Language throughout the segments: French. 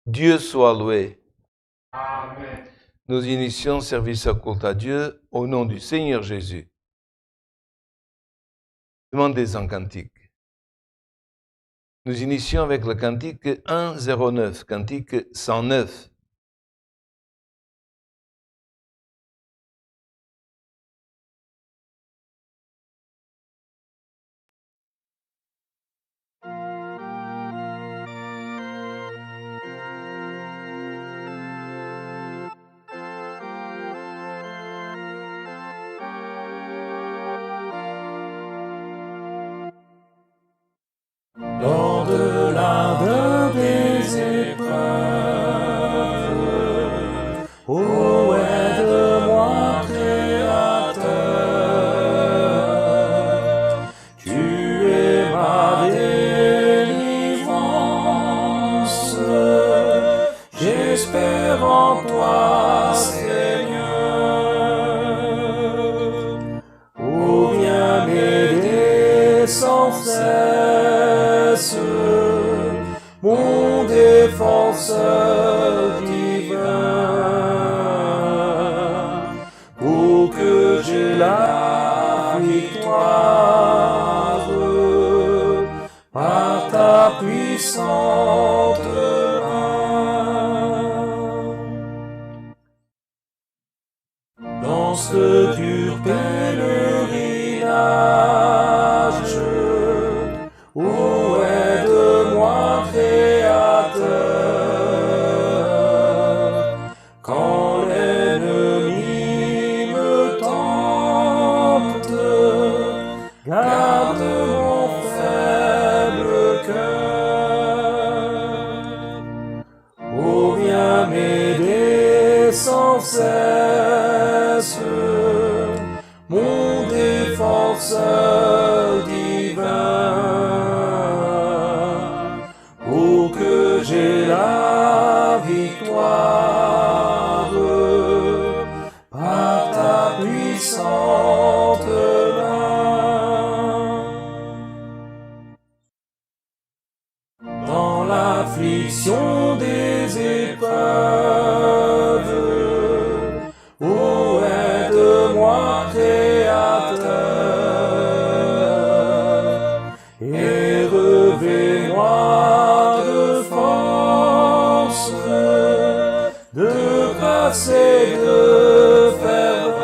Dieu soit loué. Amen. Nous initions service à culte à Dieu au nom du Seigneur Jésus. Demandez un cantique. Nous initions avec le cantique 109, cantique 109. Lors de l'un des épreuves, ô aide-moi Créateur, tu es ma délivrance, j'espère en toi Seigneur, ô viens m'aider sans cesse, mon défenseur divin, pour que j'ai la victoire par ta puissante main. Dans ce dur pèlerinage, ô aide-moi Créateur, quand l'ennemi me tente, garde mon faible cœur, ô viens m'aider sans cesse, mon défenseur divin, pour que j'ai la victoire par ta puissante main. Dans l'affliction des épreuves, ô aide-moi Créateur, et revêt-moi de force, de grâce et de ferveur,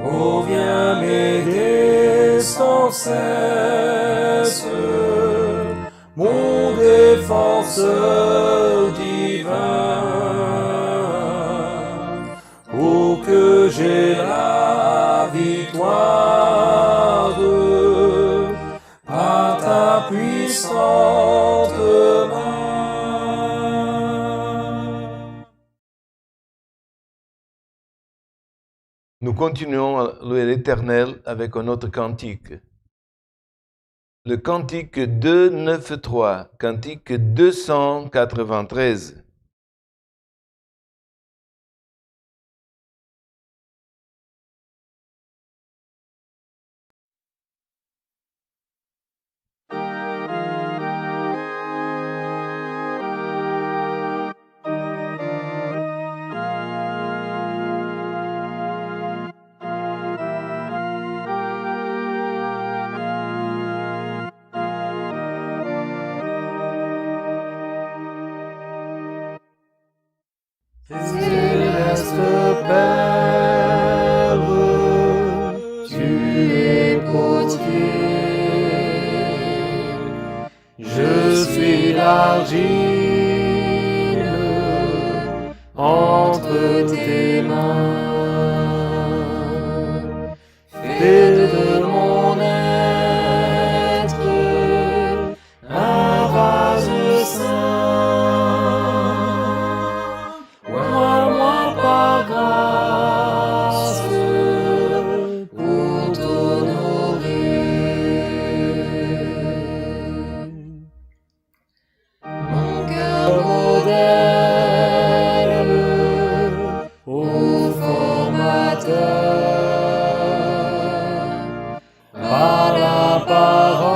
ô viens m'aider sans cesse, mon défenseur divin, pour que j'ai la victoire par ta puissante main. Nous continuons à louer l'Éternel avec un autre cantique. Le cantique 293, cantique 293. Céleste Père, tu es potier, je suis l'argile entre tes mains. Fais de mon être un vase saint, oins-moi par grâce pour t'honorer. Mon cœur modèle au formateur, par la parole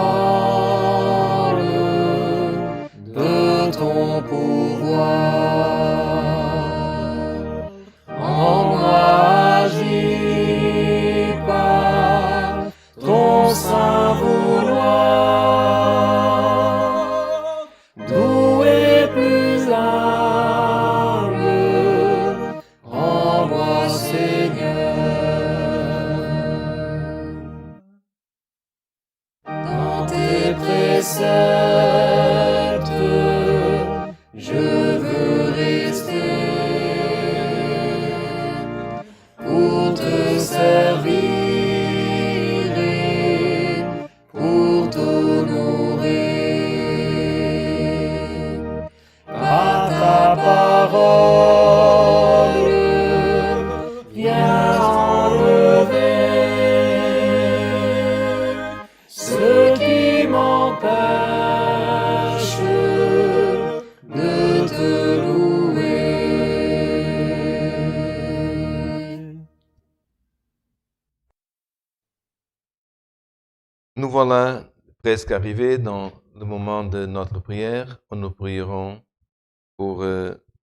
accepte, je veux rester pour te servir et pour t'honorer. Par ta parole, viens enlever ce qui m'empêche de te louer. Nous voilà presque arrivés dans le moment de notre prière où nous prierons pour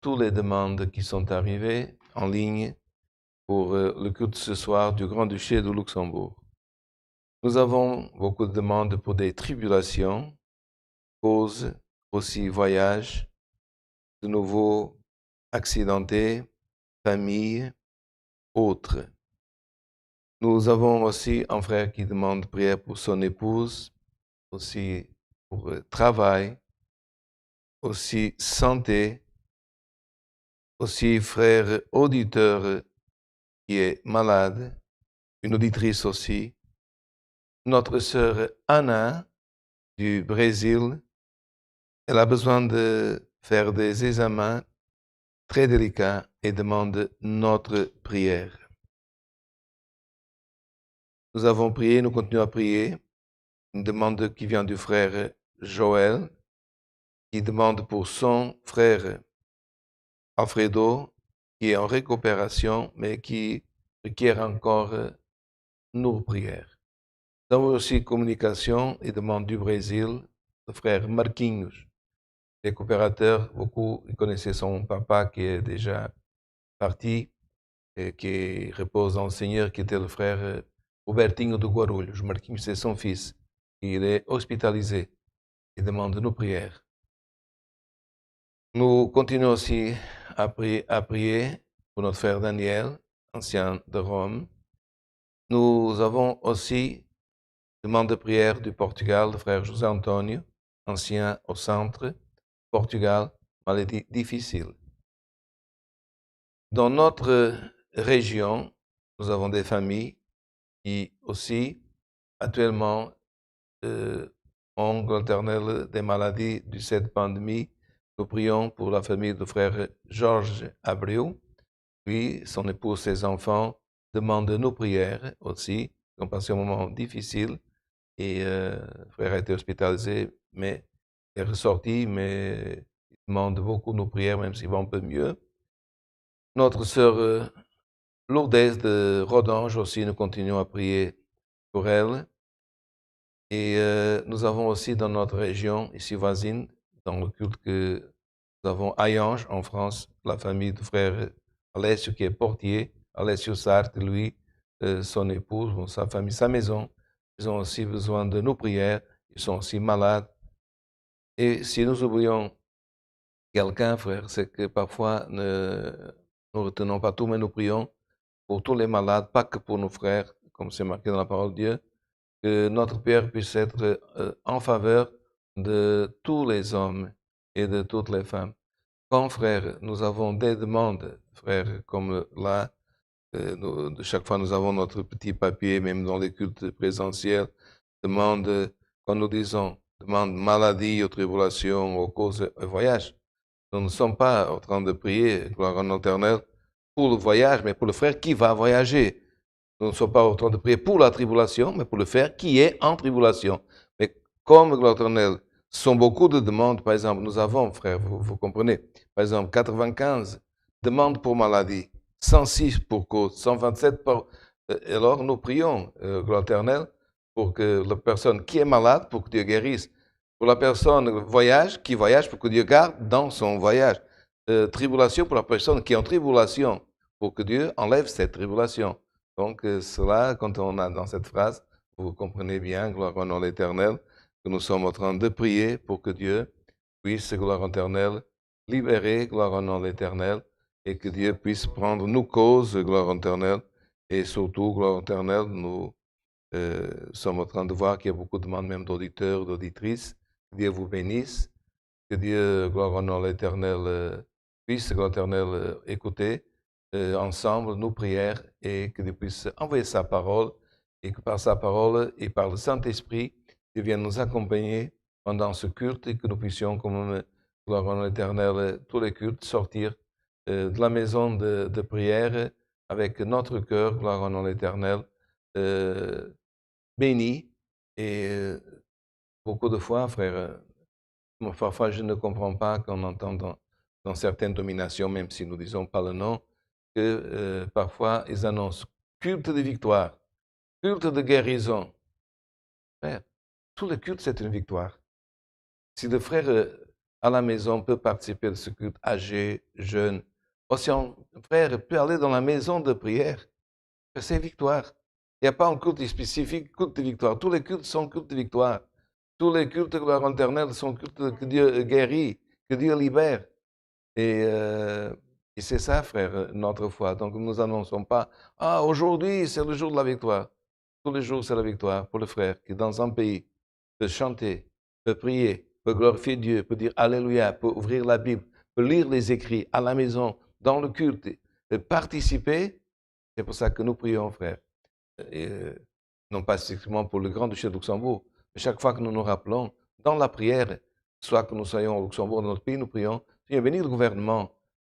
toutes les demandes qui sont arrivées en ligne pour le culte ce soir du Grand-Duché de Luxembourg. Nous avons beaucoup de demandes pour des tribulations, causes, aussi voyages, de nouveau accidentés, familles, autres. Nous avons aussi un frère qui demande prière pour son épouse, aussi pour travail, aussi santé, aussi frère auditeur qui est malade, une auditrice aussi, notre sœur Anna du Brésil, elle a besoin de faire des examens très délicats et demande notre prière. Nous avons prié, nous continuons à prier. Une demande qui vient du frère Joël, qui demande pour son frère Alfredo, qui est en récupération, mais qui requiert encore nos prières. Nous avons aussi communication et demande du Brésil, le frère Marquinhos, récupérateur. Beaucoup connaissaient son papa qui est déjà parti et qui repose dans le Seigneur, qui était le frère Robertinho de Guarulhos. Marquinhos, c'est son fils. Il est hospitalisé. Il demande nos prières. Nous continuons aussi à prier pour notre frère Daniel, ancien de Rome. Nous avons aussi demande de prière du Portugal, le frère José Antonio, ancien au centre, Portugal, maladie difficile. Dans notre région, nous avons des familles qui aussi, actuellement, ont l'alternel des maladies de cette pandémie. Nous prions pour la famille du frère Georges Abreu. Lui, son épouse, ses enfants demandent nos prières aussi. Ils ont passé un moment difficile et le frère a été hospitalisé, mais est ressorti, mais il demande beaucoup nos prières, même s'il va un peu mieux. Notre sœur Lourdes de Rodange aussi, nous continuons à prier pour elle. Et nous avons aussi dans notre région, ici voisine, dans le culte que nous avons à Yange, en France, la famille du frère Alessio qui est portier, Alessio Sartre, lui, son épouse, sa famille, sa maison. Ils ont aussi besoin de nos prières, ils sont aussi malades. Et si nous oublions quelqu'un, frère, c'est que parfois nous ne retenons pas tout, mais nous prions pour tous les malades, pas que pour nos frères, comme c'est marqué dans la parole de Dieu, que notre prière puisse être en faveur de tous les hommes et de toutes les femmes. Quand, frère, nous avons des demandes, frère, comme là, de chaque fois nous avons notre petit papier, même dans les cultes présentiels, demande, quand nous disons, demande maladie ou tribulation ou cause de voyage. Nous ne sommes pas en train de prier, gloire en éternel, pour le voyage, mais pour le frère qui va voyager. Nous ne sommes pas en train de prier pour la tribulation, mais pour le frère qui est en tribulation. Mais comme, gloire éternelle, ce sont beaucoup de demandes. Par exemple, nous avons, frère, vous comprenez, par exemple, 95 demandes pour maladie, 106 pour cause, 127 pour... alors, nous prions, gloire éternelle, pour que la personne qui est malade, pour que Dieu guérisse. Pour la personne qui voyage, pour que Dieu garde dans son voyage. Tribulation pour la personne qui est en tribulation, pour que Dieu enlève cette tribulation. Donc, cela, quand on a dans cette phrase, vous comprenez bien, gloire au nom de l'Éternel, que nous sommes en train de prier pour que Dieu puisse, gloire éternelle, libérer, gloire au nom de l'Éternel, et que Dieu puisse prendre nos causes, gloire éternelle, et surtout, gloire éternelle, nous sommes en train de voir qu'il y a beaucoup de demandes, même d'auditeurs, d'auditrices, Que Dieu vous bénisse. Que Dieu, gloire au nom de l'Éternel, puisse, gloire à l'Éternel, écouter ensemble nos prières et que Dieu puisse envoyer sa parole et que par sa parole et par le Saint-Esprit, Dieu vienne nous accompagner pendant ce culte et que nous puissions, comme gloire au nom de l'Éternel, tous les cultes sortir de la maison de prière avec notre cœur, gloire au nom de l'Éternel, béni. Et beaucoup de fois, frère, parfois je ne comprends pas qu'on entend dans certaines dominations, même si nous ne disons pas le nom, que parfois ils annoncent culte de victoire, culte de guérison. Frère, tout le culte, c'est une victoire. Si le frère à la maison peut participer de ce culte, âgé, jeune, aussi un frère peut aller dans la maison de prière, c'est victoire. Il n'y a pas un culte spécifique, culte de victoire. Tous les cultes sont cultes de victoire. Tous les cultes de gloire éternelle sont cultes que Dieu guérit, que Dieu libère. Et c'est ça, frère, notre foi. Donc nous n'annonçons pas, ah, aujourd'hui, c'est le jour de la victoire. Tous les jours, c'est la victoire pour le frère qui, dans un pays, peut chanter, peut prier, peut glorifier Dieu, peut dire Alléluia, peut ouvrir la Bible, peut lire les écrits à la maison, dans le culte, peut participer. C'est pour ça que nous prions, frère. Et, non pas strictement pour le Grand-Duché de Luxembourg, mais chaque fois que nous nous rappelons, dans la prière, soit que nous soyons au Luxembourg, dans notre pays, nous prions, Seigneur, bénis le gouvernement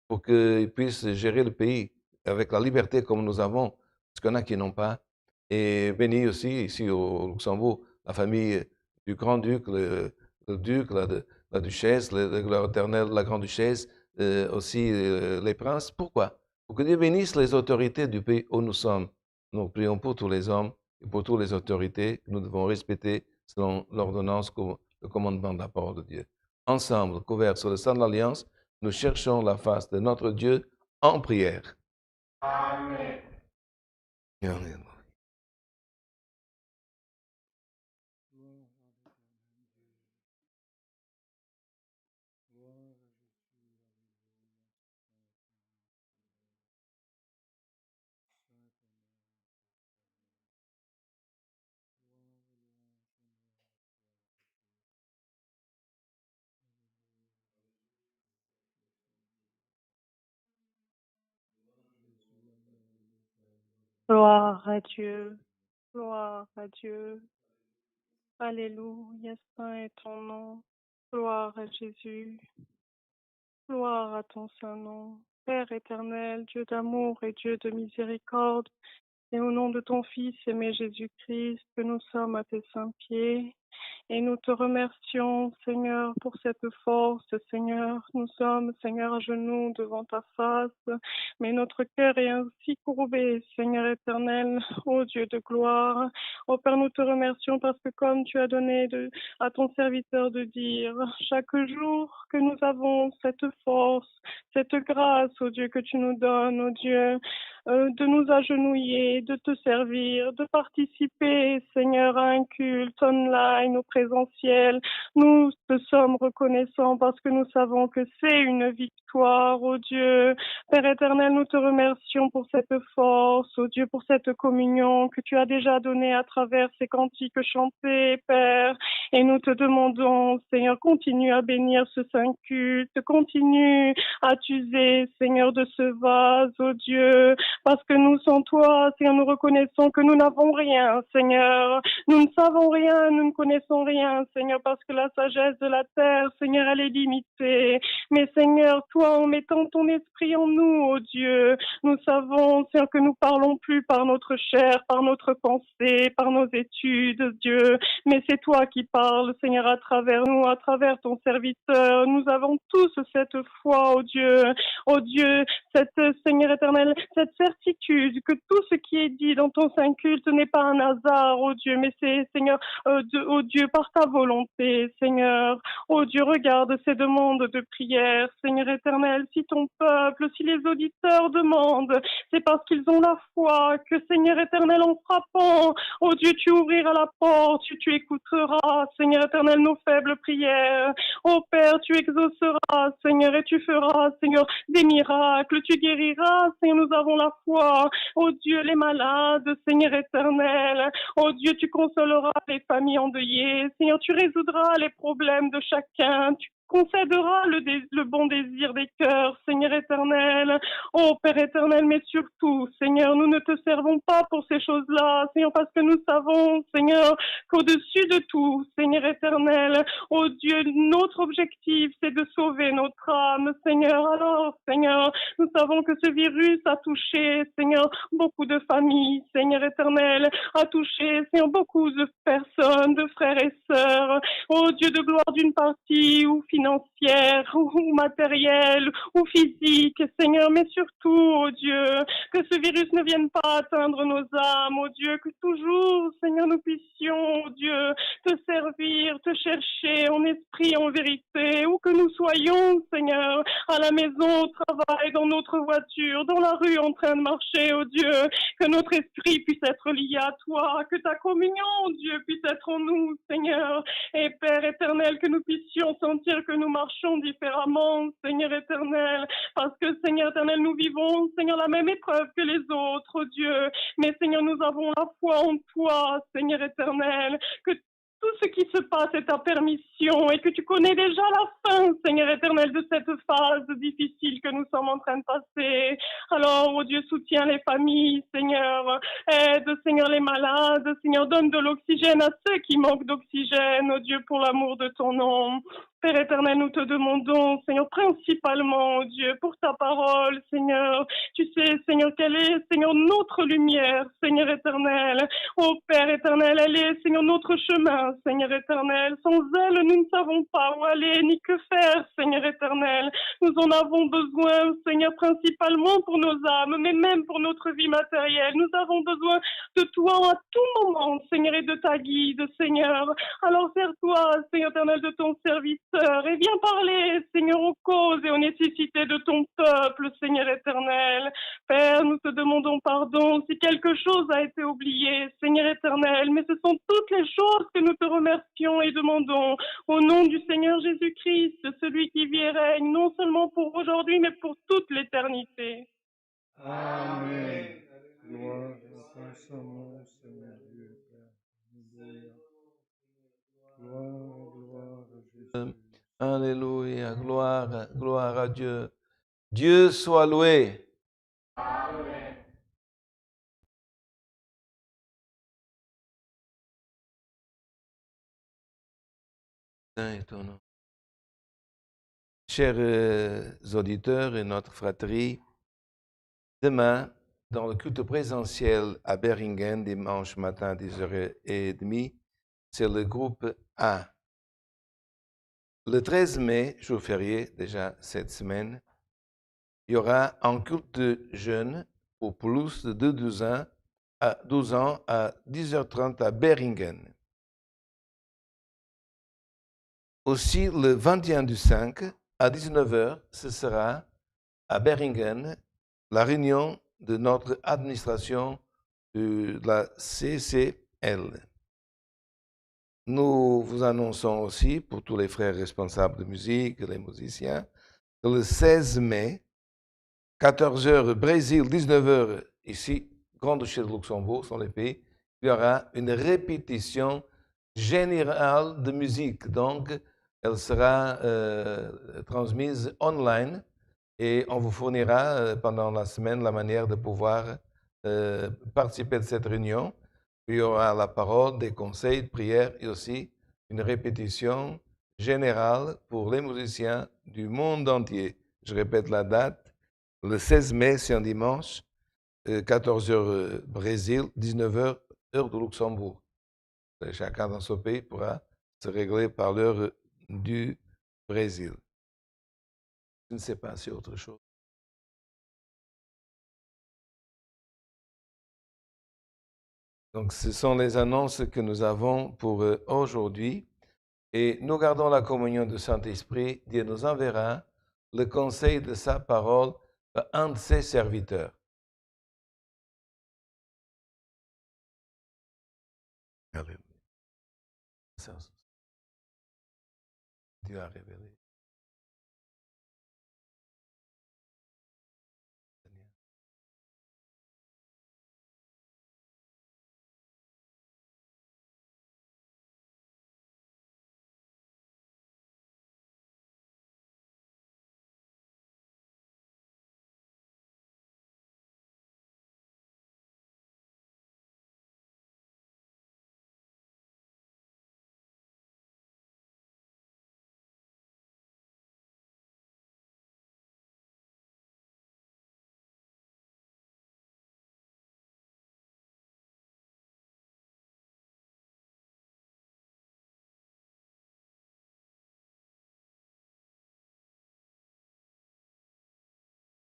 pour qu'il puisse gérer le pays avec la liberté comme nous avons, parce qu'il y en a qui n'ont pas. Et bénis aussi, ici au Luxembourg, la famille du grand-duc, le duc, la duchesse, le gloire éternelle, la grande-duchesse, aussi les princes. Pourquoi? Pour que Dieu bénisse les autorités du pays où nous sommes. Nous prions pour tous les hommes et pour toutes les autorités que nous devons respecter selon l'ordonnance, le commandement de la parole de Dieu. Ensemble, couverts sur le sang de l'Alliance, nous cherchons la face de notre Dieu en prière. Amen. Amen. Gloire à Dieu, gloire à Dieu. Alléluia, saint est ton nom. Gloire à Jésus, gloire à ton saint nom. Père éternel, Dieu d'amour et Dieu de miséricorde, et au nom de ton Fils aimé Jésus-Christ, que nous sommes à tes saints pieds. Et nous te remercions, Seigneur, pour cette force, Seigneur. Nous sommes, Seigneur, à genoux devant ta face, mais notre cœur est ainsi courbé, Seigneur éternel, ô Dieu de gloire. Ô Père, nous te remercions parce que comme tu as donné à ton serviteur de dire, chaque jour que nous avons cette force, cette grâce, ô Dieu, que tu nous donnes, ô Dieu, de nous agenouiller, de te servir, de participer, Seigneur, à un culte online ou présentiel. Nous te sommes reconnaissants parce que nous savons que c'est une victoire, ô Dieu. Père éternel, nous te remercions pour cette force, ô Dieu, pour cette communion que tu as déjà donnée à travers ces cantiques chantés, Père. Et nous te demandons, Seigneur, continue à bénir ce saint culte, continue à t'user, Seigneur, de ce vase, ô Dieu, parce que nous, sans toi, Seigneur, nous reconnaissons que nous n'avons rien, Seigneur. Nous ne savons rien, nous ne connaissons rien, Seigneur, parce que la sagesse de la terre, Seigneur, elle est limitée. Mais Seigneur, toi, en mettant ton esprit en nous, ô Dieu, nous savons, Seigneur, que nous parlons plus par notre chair, par notre pensée, par nos études, Dieu, mais c'est toi qui parles, Seigneur, à travers nous, à travers ton serviteur. Nous avons tous cette foi, ô Dieu, cette, Seigneur éternel, cette certitude que tout ce qui est dit dans ton saint culte n'est pas un hasard, ô Dieu, mais c'est, Seigneur, ô Dieu, par ta volonté, Seigneur. Ô Dieu, regarde ces demandes de prière, Seigneur éternel, si ton peuple, si les auditeurs demandent, c'est parce qu'ils ont la foi que, Seigneur éternel, en frappant, ô Dieu, tu ouvriras la porte, tu écouteras, Seigneur éternel, nos faibles prières. Ô Père, tu exauceras, Seigneur, et tu feras, Seigneur, des miracles. Tu guériras, Seigneur, nous avons la foi. Ô Dieu, les malades, Seigneur éternel. Ô Dieu, tu consoleras les familles endeuillées. Seigneur, tu résoudras les problèmes de chacun. Tu concédera le bon désir des cœurs, Seigneur éternel. Ô Père éternel, mais surtout, Seigneur, nous ne te servons pas pour ces choses-là, Seigneur, parce que nous savons, Seigneur, qu'au-dessus de tout, Seigneur éternel, ô Dieu, notre objectif, c'est de sauver notre âme, Seigneur. Alors, Seigneur, nous savons que ce virus a touché, Seigneur, beaucoup de familles, Seigneur éternel, a touché, Seigneur, beaucoup de personnes, de frères et sœurs. Ô Dieu de gloire, d'une partie ou financière, ou matérielle, ou physique, Seigneur, mais surtout, ô Dieu, que ce virus ne vienne pas atteindre nos âmes, ô Dieu, que toujours, Seigneur, nous puissions, ô Dieu, te servir, te chercher en esprit, en vérité, où que nous soyons, Seigneur, à la maison, au travail, dans notre voiture, dans la rue, en train de marcher, ô Dieu, que notre esprit puisse être lié à toi, que ta communion, ô Dieu, puisse être en nous, Seigneur, et Père éternel, que nous puissions sentir que nous marchons différemment, Seigneur éternel, parce que, Seigneur éternel, nous vivons, Seigneur, la même épreuve que les autres, oh Dieu, mais, Seigneur, nous avons la foi en toi, Seigneur éternel, que tout ce qui se passe est ta permission et que tu connais déjà la fin, Seigneur éternel, de cette phase difficile que nous sommes en train de passer. Alors, oh Dieu, soutiens les familles, Seigneur. Aide, Seigneur, les malades. Seigneur, donne de l'oxygène à ceux qui manquent d'oxygène, oh Dieu, pour l'amour de ton nom. Père éternel, nous te demandons, Seigneur, principalement, oh Dieu, pour ta parole, Seigneur. Tu sais, Seigneur, quelle est, Seigneur, notre lumière, Seigneur éternel. Oh Père éternel, elle est, Seigneur, notre chemin, Seigneur éternel. Sans elle, nous ne savons pas où aller, ni que faire, Seigneur éternel. Nous en avons besoin, Seigneur, principalement pour nos âmes, mais même pour notre vie matérielle. Nous avons besoin de toi à tout moment, Seigneur, et de ta guide, Seigneur. Alors, sers-toi, Seigneur éternel, de ton serviteur et viens parler, Seigneur, aux causes et aux nécessités de ton peuple, Seigneur éternel. Père, nous te demandons pardon si quelque chose a été oublié, Seigneur éternel, mais ce sont toutes les choses que nous te remercions et demandons au nom du Seigneur Jésus-Christ, celui qui vit et règne, non seulement pour aujourd'hui, mais pour toute l'éternité. Amen. Gloire à ton Saint-Nom, Seigneur Dieu, Père. Alléluia. Gloire à Jésus. Alléluia, gloire, gloire à Dieu. Dieu soit loué. Amen. Saint est ton nom. Chers auditeurs et notre fratrie, demain, dans le culte présentiel à Beringen, dimanche matin à 10h30, c'est le groupe A. Le 13 mai, jour férié, déjà cette semaine, il y aura un culte de jeunes pour plus de 12 ans à 10h30 à Beringen. Aussi, le 21 du 5 à 19h, ce sera à Beringen la réunion de notre administration de la CCL. Nous vous annonçons aussi, pour tous les frères responsables de musique, les musiciens, que le 16 mai, 14h Brésil, 19h ici, Grande-Duché de Luxembourg, sont les pays, il y aura une répétition générale de musique. Donc, elle sera transmise online et on vous fournira pendant la semaine la manière de pouvoir participer de cette réunion. Il y aura la parole, des conseils de prière et aussi une répétition générale pour les musiciens du monde entier. Je répète la date, le 16 mai, c'est un dimanche, 14h Brésil, 19h heure de Luxembourg. Chacun dans son pays pourra se régler par l'heure du Brésil. Je ne sais pas si autre chose. Donc, ce sont les annonces que nous avons pour aujourd'hui. Et nous gardons la communion du Saint-Esprit. Dieu nous enverra le conseil de sa parole à un de ses serviteurs. Alléluia. Dieu a révélé. Seigneur.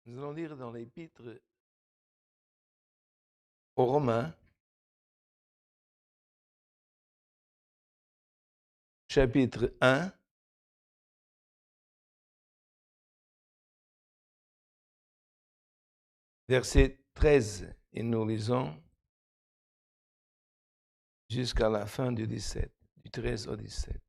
Nous allons lire dans l'Épître aux Romains, chapitre 1, verset 13, et nous lisons jusqu'à la fin du 17, du 13 au 17.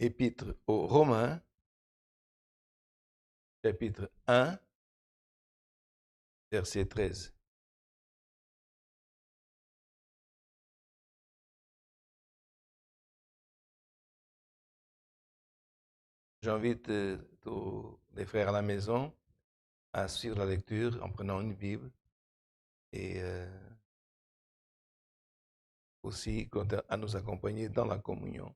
Épître aux Romains, chapitre 1, verset 13. J'invite tous les frères à la maison à suivre la lecture en prenant une Bible et aussi à nous accompagner dans la communion.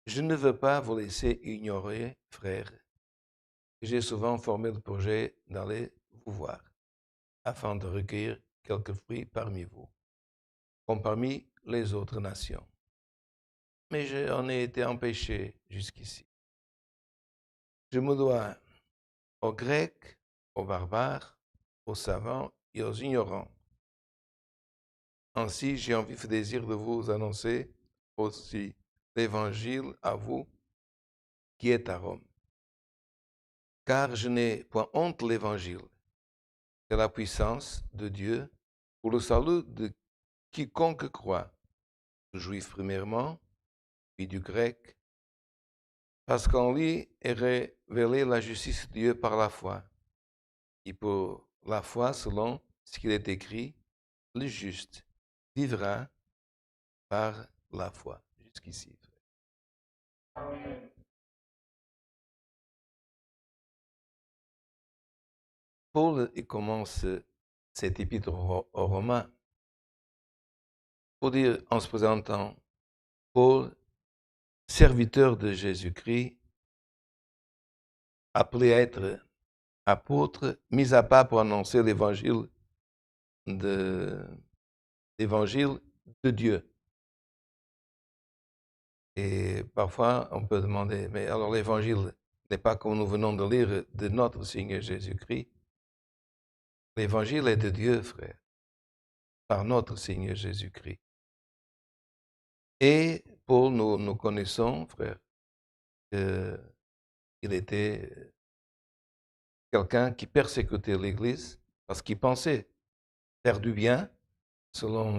Je ne veux pas vous laisser ignorer, frères, que j'ai souvent formé le projet d'aller vous voir, afin de recueillir quelques fruits parmi vous, comme parmi les autres nations. Mais j'en ai été empêché jusqu'ici. Je me dois aux Grecs, aux barbares, aux savants et aux ignorants. Ainsi, j'ai un vif désir de vous annoncer aussi l'Évangile à vous qui êtes à Rome. Car je n'ai point honte de l'Évangile. C'est la puissance de Dieu pour le salut de quiconque croit, du juif premièrement, puis du grec, parce qu'en lui est révélée la justice de Dieu par la foi. Et pour la foi, selon ce qu'il est écrit, le juste vivra par la foi. Jusqu'ici. Amen. Paul il commence cet épître aux Romains pour dire en se présentant, Paul, serviteur de Jésus-Christ, appelé à être apôtre, mis à part pour annoncer l'évangile de Dieu. Et parfois, on peut demander, mais alors l'évangile n'est pas comme nous venons de lire de notre Seigneur Jésus-Christ. L'évangile est de Dieu, frère, par notre Seigneur Jésus-Christ. Et Paul, nous connaissons, frère, qu'il était quelqu'un qui persécutait l'Église parce qu'il pensait faire du bien selon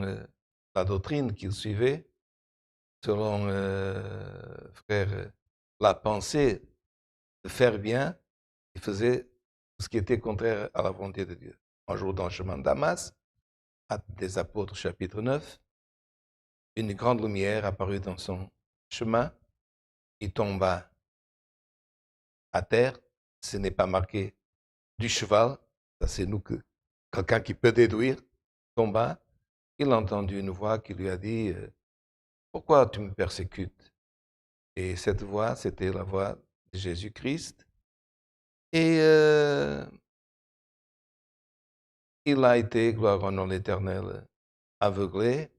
la doctrine qu'il suivait, selon, frère, la pensée de faire bien, il faisait ce qui était contraire à la volonté de Dieu. Un jour, dans le chemin de Damas, Actes des Apôtres, chapitre 9, une grande lumière apparut dans son chemin. Il tomba à terre. Ce n'est pas marqué du cheval, ça c'est nous que quelqu'un qui peut déduire, tomba. Il a entendu une voix qui lui a dit pourquoi tu me persécutes? Et cette voix, c'était la voix de Jésus-Christ. Et il a été, gloire au nom de l'Éternel, aveuglé,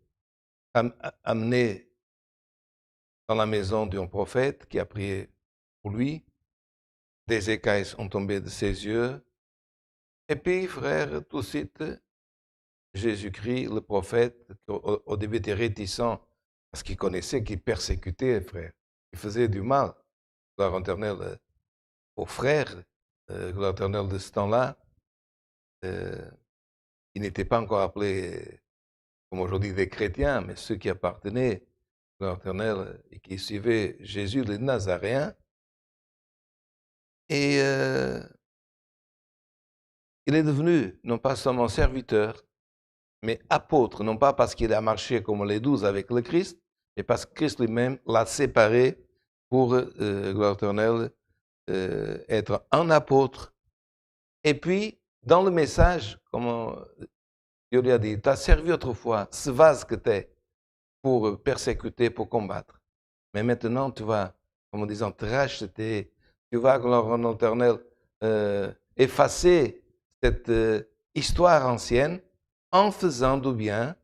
amené dans la maison d'un prophète qui a prié pour lui. Des écailles sont tombées de ses yeux. Et puis, frère, tout de suite, Jésus-Christ, le prophète, au début était réticent parce qu'il connaissait qu'il persécutait, frère. Il faisait du mal, gloire éternelle, aux frères, gloire éternelle de ce temps-là. ils n'étaient pas encore appelés, comme aujourd'hui, des chrétiens, mais ceux qui appartenaient à l'Éternel et qui suivaient Jésus le Nazaréen. Et il est devenu non pas seulement serviteur, mais apôtre, non pas parce qu'il a marché comme les 12 avec le Christ, mais parce que Christ lui-même l'a séparé pour, gloire éternelle, être un apôtre. Et puis, dans le message, comme Dieu lui a dit, tu as servi autrefois ce vase que tu es pour persécuter, pour combattre. Mais maintenant, tu vas, comme en disant, te racheter, tu vas, gloire éternelle, effacer cette histoire ancienne en faisant du bien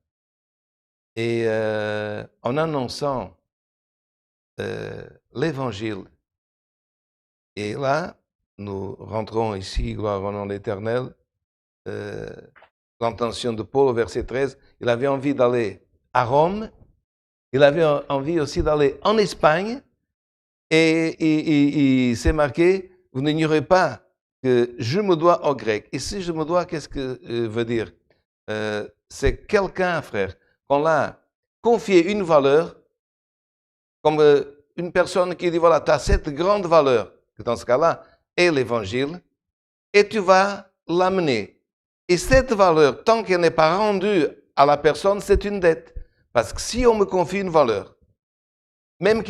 et en annonçant l'évangile. Et là, nous rentrons ici, gloire au nom de l'Éternel, l'intention de Paul au verset 13, il avait envie d'aller à Rome, il avait envie aussi d'aller en Espagne, et il s'est marqué, vous n'ignorez pas que je me dois aux Grecs. Et si je me dois, qu'est-ce que veut dire? C'est quelqu'un, frère, qu'on l'a confié une valeur, comme une personne qui dit, voilà, tu as cette grande valeur, que dans ce cas-là est l'Évangile, et tu vas l'amener. Et cette valeur, tant qu'elle n'est pas rendue à la personne, c'est une dette. Parce que si on me confie une valeur, même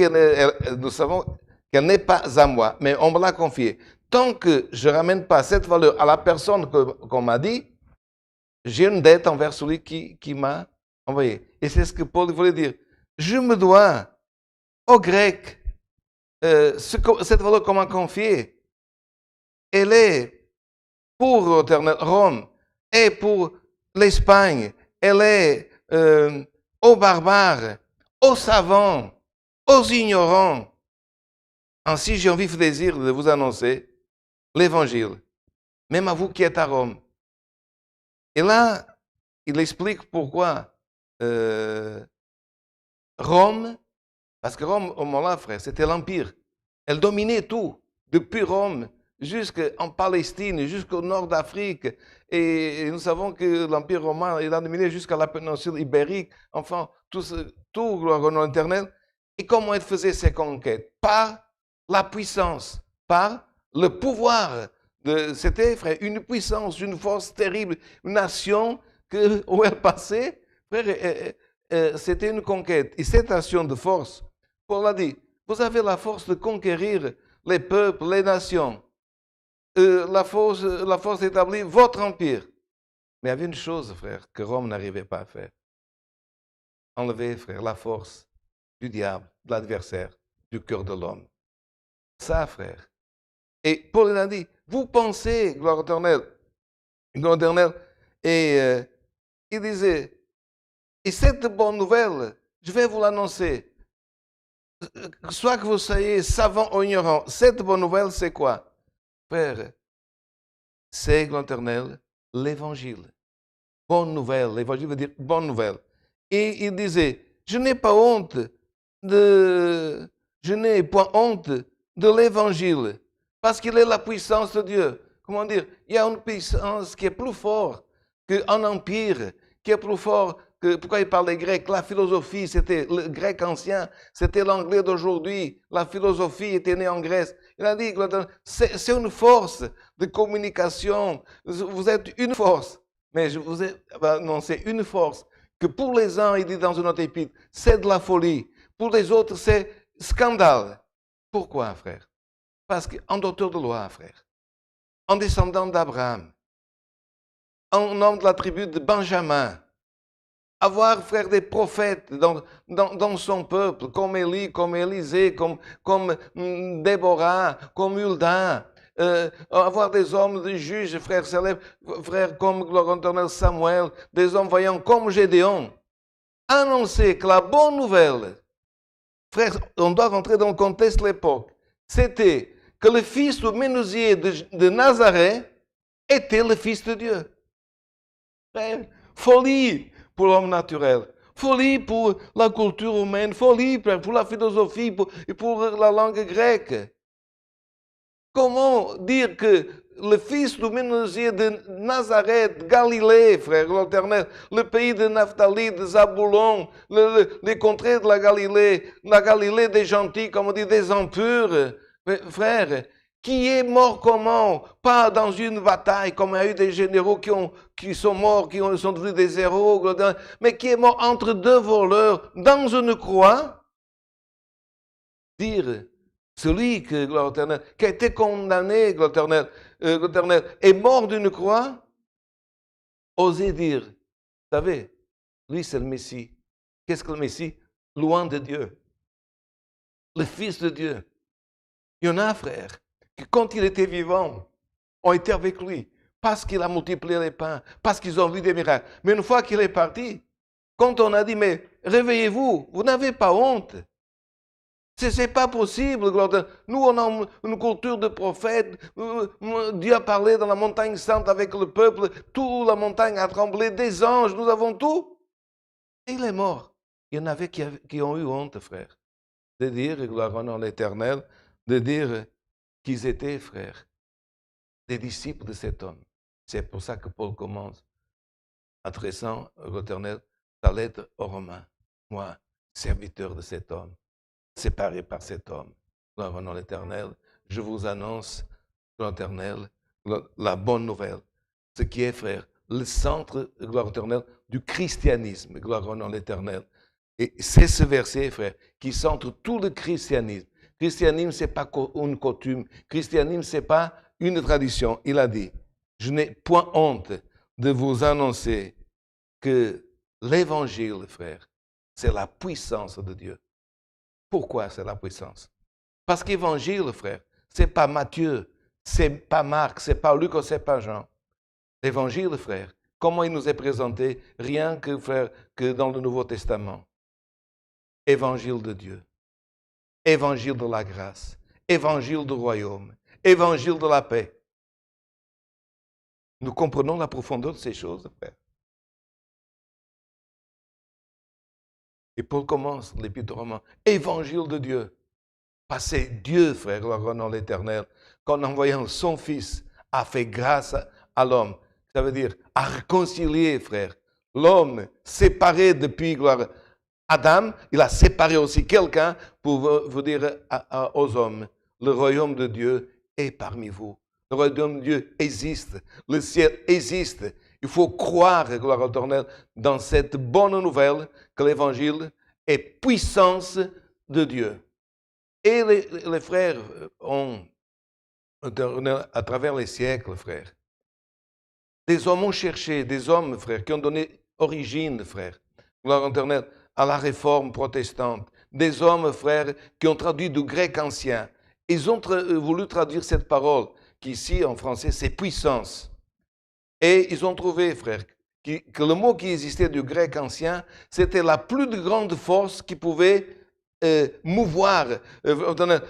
nous savons qu'elle n'est pas à moi, mais on me l'a confiée, tant que je ne ramène pas cette valeur à la personne qu'on m'a dit, j'ai une dette envers celui qui m'a envoyé. Et c'est ce que Paul voulait dire. Je me dois aux Grecs, cette valeur qu'on m'a confiée, elle est pour Rome et pour l'Espagne, elle est aux barbares, aux savants, aux ignorants. Ainsi, j'ai envie de désir de vous annoncer l'Évangile, même à vous qui êtes à Rome. Et là, il explique pourquoi Rome, parce que Rome, au moment-là, frère, c'était l'Empire. Elle dominait tout, depuis Rome jusqu'en Palestine, jusqu'au nord d'Afrique. Et nous savons que l'Empire romain, il a dominé jusqu'à la péninsule ibérique, enfin, tout gloire au nom éternel. Et comment elle faisait ses conquêtes? Par la puissance, par le pouvoir. C'était, frère, une puissance, une force terrible, une nation où elle passait, frère, c'était une conquête. Et cette action de force, Paul a dit, vous avez la force de conquérir les peuples, les nations. La force d'établir votre empire. Mais il y avait une chose, frère, que Rome n'arrivait pas à faire. Enlever, frère, la force du diable, de l'adversaire, du cœur de l'homme. Ça, frère. Et Paul a dit, vous pensez, gloire éternelle, et il disait, et cette bonne nouvelle, je vais vous l'annoncer. Soit que vous soyez savant ou ignorant, cette bonne nouvelle, c'est quoi? Frère, c'est, gloire éternelle, l'évangile. Bonne nouvelle, l'évangile veut dire bonne nouvelle. Et il disait, je n'ai pas honte je n'ai point honte de l'évangile, parce qu'il est la puissance de Dieu. Comment dire? Il y a une puissance qui est plus forte qu'un empire, qui est plus fort que, pourquoi il parle des Grecs? La philosophie, c'était le grec ancien, c'était l'anglais d'aujourd'hui. La philosophie était née en Grèce. Il a dit, c'est une force de communication. Vous êtes une force. Mais non, c'est une force que pour les uns, il dit dans une autre épître, c'est de la folie. Pour les autres, c'est scandale. Pourquoi, frère? Parce qu'un docteur de loi, frère, un descendant d'Abraham, un homme de la tribu de Benjamin, avoir, frère, des prophètes dans son peuple, comme Élie, comme Élisée, comme Déborah, comme Hulda, avoir des hommes, des juges, frères célèbres, frères comme gloire éternelle Samuel, des hommes voyants comme Gédéon, annoncer que la bonne nouvelle, frère, on doit rentrer dans le contexte de l'époque, c'était que le fils du menuisier de Nazareth était le fils de Dieu. Frère, folie pour l'homme naturel, folie pour la culture humaine, folie pour la philosophie et pour la langue grecque. Comment dire que le fils du menuisier de Nazareth, Galilée, frère, gloire éternelle, le pays de Naphtali, de Zabulon, les contrées de la Galilée des gentils, comme on dit, des impurs, frère, qui est mort comment? Pas dans une bataille, comme il y a eu des généraux qui sont morts, qui sont devenus des héros, mais qui est mort entre deux voleurs dans une croix. Dire, celui que, gloire éternelle, qui a été condamné, gloire éternelle, est mort d'une croix, osez dire, vous savez, lui c'est le Messie. Qu'est-ce que le Messie? Loin de Dieu. Le Fils de Dieu. Il y en a, frère, qui quand il était vivant, ont été avec lui, parce qu'il a multiplié les pains, parce qu'ils ont vu des miracles. Mais une fois qu'il est parti, quand on a dit, mais réveillez-vous, vous n'avez pas honte. Ce n'est pas possible. Nous, on a une culture de prophète. Dieu a parlé dans la montagne sainte avec le peuple. Toute la montagne a tremblé. Des anges, nous avons tout. Et il est mort. Il y en avait qui ont eu honte, frère, de dire, gloire en l'Éternel, de dire qu'ils étaient, frères, des disciples de cet homme. C'est pour ça que Paul commence adressant l'Éternel sa lettre aux Romains. Moi, serviteur de cet homme, séparé par cet homme. Gloire en l'Éternel, je vous annonce, l'Éternel, la bonne nouvelle. Ce qui est, frère, le centre, gloire éternelle, du christianisme, gloire en l'Éternel. Et c'est ce verset, frère, qui centre tout le christianisme. Christianisme, ce n'est pas une coutume. Christianisme, ce n'est pas une tradition. Il a dit, je n'ai point honte de vous annoncer que l'évangile, frère, c'est la puissance de Dieu. Pourquoi c'est la puissance? Parce qu'évangile, frère, ce n'est pas Matthieu, ce n'est pas Marc, ce n'est pas Luc, ce n'est pas Jean. L'évangile, frère, comment il nous est présenté? Rien que, frère, que dans le Nouveau Testament. Évangile de Dieu, évangile de la grâce, évangile du royaume, évangile de la paix. Nous comprenons la profondeur de ces choses, frère. Et Paul commence l'épître aux Romains, évangile de Dieu. Parce que c'est Dieu, frère, gloire en l'Éternel, qu'en envoyant son Fils, a fait grâce à l'homme. Ça veut dire à réconcilier, frère. L'homme séparé depuis, gloire, Adam, il a séparé aussi quelqu'un pour vous dire aux hommes, le royaume de Dieu est parmi vous. Le royaume de Dieu existe. Le ciel existe. Il faut croire, gloire éternelle, dans cette bonne nouvelle que l'évangile est puissance de Dieu. Et les frères ont, à travers les siècles, frères, des hommes ont cherché, des hommes, frères, qui ont donné origine, frères, gloire éternelle, à la réforme protestante. Des hommes, frères, qui ont traduit du grec ancien. Ils ont voulu traduire cette parole, qui ici, en français, c'est puissance. Et ils ont trouvé, frères, que le mot qui existait du grec ancien, c'était la plus grande force qui pouvait mouvoir,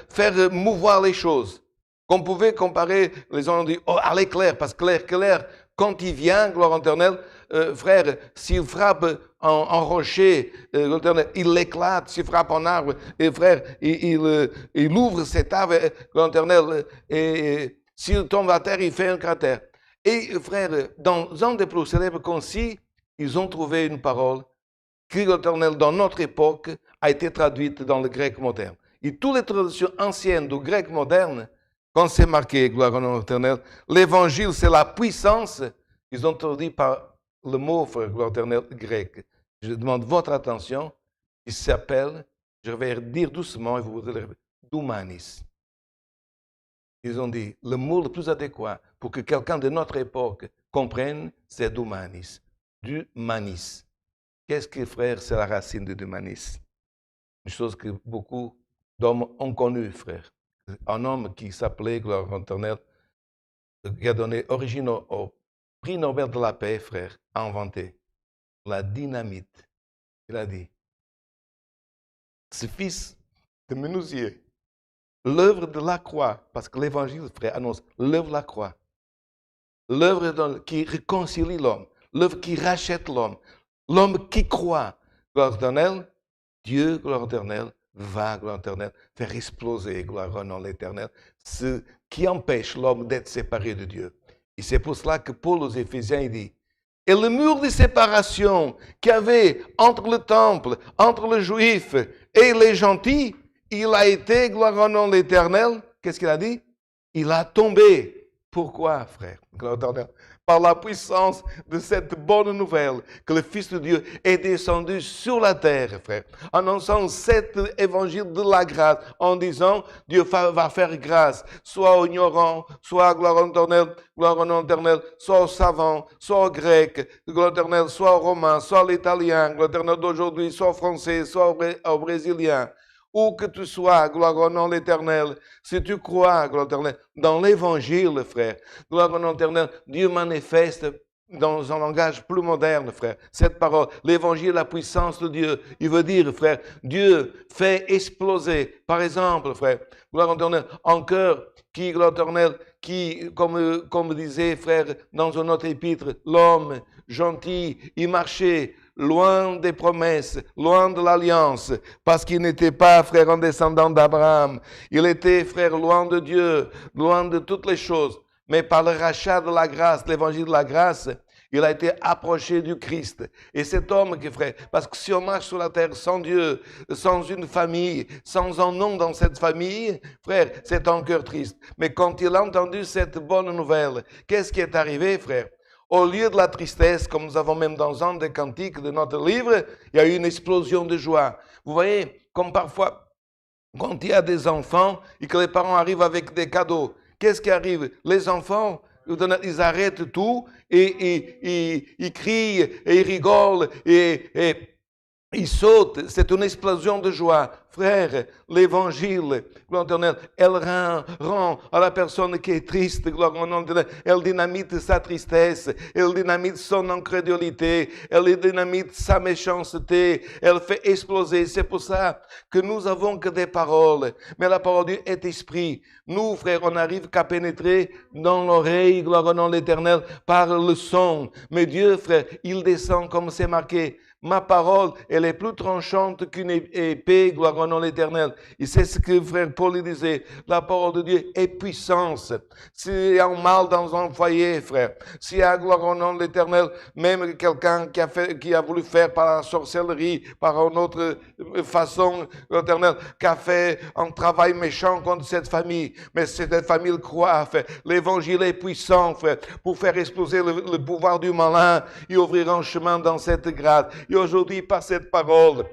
faire mouvoir les choses. Qu'on pouvait comparer, les gens ont dit, à l'éclair, parce que l'éclair, quand il vient, gloire éternelle, frère, s'il frappe en rocher, il l'éclate, s'il frappe en arbre, et frère, il ouvre cet arbre, gloire éternelle, et s'il tombe à terre, il fait un cratère. Et frère, dans un des plus célèbres concis, ils ont trouvé une parole qui, dans notre époque, a été traduite dans le grec moderne. Et toutes les traductions anciennes du grec moderne, quand c'est marqué, gloire au nom éternel, l'évangile, c'est la puissance, ils ont traduit par le mot, frère, gloire éternelle, grec. Je demande votre attention, il s'appelle, je vais dire doucement, et vous allez répéter, doumanis. Ils ont dit, le mot le plus adéquat pour que quelqu'un de notre époque comprenne, c'est doumanis. Du manis. Qu'est-ce que, frère, c'est la racine de dumanis? Une chose que beaucoup d'hommes ont connue, frère. Un homme qui s'appelait, gloire éternelle, qui a donné origine au prix Nobel de la paix, frère, a inventé la dynamite. Il a dit, ce fils de menuisier, l'œuvre de la croix, parce que l'évangile, frère, annonce l'œuvre de la croix, l'œuvre qui réconcilie l'homme, l'œuvre qui rachète l'homme, l'homme qui croit, gloire éternelle, Dieu, gloire éternelle, va, gloire éternelle, faire exploser, gloire au nom de l'Éternel, ce qui empêche l'homme d'être séparé de Dieu. Et c'est pour cela que Paul aux Éphésiens il dit, et le mur de séparation qu'il y avait entre le temple, entre le juif et les gentils, il a été, gloire au nom de l'Éternel, qu'est-ce qu'il a dit? Il a tombé. Pourquoi, frère? Gloire au Éternel. Par la puissance de cette bonne nouvelle que le Fils de Dieu est descendu sur la terre, frère, en annonçant cet évangile de la grâce, en disant, Dieu va faire grâce, soit aux ignorants, soit à gloire au nom éternel, soit aux savants, soit aux grecs, gloire éternelle, soit aux romains, soit à l'italien, gloire éternelle d'aujourd'hui, soit aux français, soit aux brésiliens. Où que tu sois, gloire au nom de l'Éternel, si tu crois, gloire au l'éternel, dans l'Évangile, frère, gloire au nom de l'Éternel, Dieu manifeste dans un langage plus moderne, frère, cette parole, l'Évangile, la puissance de Dieu. Il veut dire, frère, Dieu fait exploser, par exemple, frère, gloire au l'éternel, un cœur qui, gloire au l'éternel, qui, comme disait, frère, dans un autre épître, l'homme gentil, il marchait loin des promesses, loin de l'alliance, parce qu'il n'était pas, frère, un descendant d'Abraham. Il était, frère, loin de Dieu, loin de toutes les choses. Mais par le rachat de la grâce, l'évangile de la grâce, il a été approché du Christ. Et cet homme, frère, parce que si on marche sur la terre sans Dieu, sans une famille, sans un nom dans cette famille, frère, c'est un cœur triste. Mais quand il a entendu cette bonne nouvelle, qu'est-ce qui est arrivé, frère? Au lieu de la tristesse, comme nous avons même dans un des cantiques de notre livre, il y a eu une explosion de joie. Vous voyez, comme parfois, quand il y a des enfants et que les parents arrivent avec des cadeaux, qu'est-ce qui arrive? Les enfants, ils arrêtent tout et ils crient et ils rigolent et ils sautent. C'est une explosion de joie. Frère, l'évangile, gloire éternelle, elle rend à la personne qui est triste, gloire au nom de Dieu, elle dynamite sa tristesse, elle dynamite son incrédulité, elle dynamite sa méchanceté, elle fait exploser. C'est pour ça que nous avons que des paroles, mais la parole de Dieu est esprit. Nous, frère, on n'arrive qu'à pénétrer dans l'oreille, gloire au nom de l'Éternel, par le son. Mais Dieu, frère, il descend comme c'est marqué. Ma parole, elle est plus tranchante qu'une épée, gloire au nom de l'Éternel. Et c'est ce que frère Paul disait. La parole de Dieu est puissance. S'il y a un mal dans un foyer, frère, s'il y a, gloire au nom de l'Éternel, même quelqu'un qui a voulu faire par la sorcellerie, par une autre façon, l'Éternel, qui a fait un travail méchant contre cette famille, mais cette famille croit, frère. L'évangile est puissant, frère, pour faire exploser le pouvoir du malin et ouvrir un chemin dans cette grâce. Et aujourd'hui, par cette parole,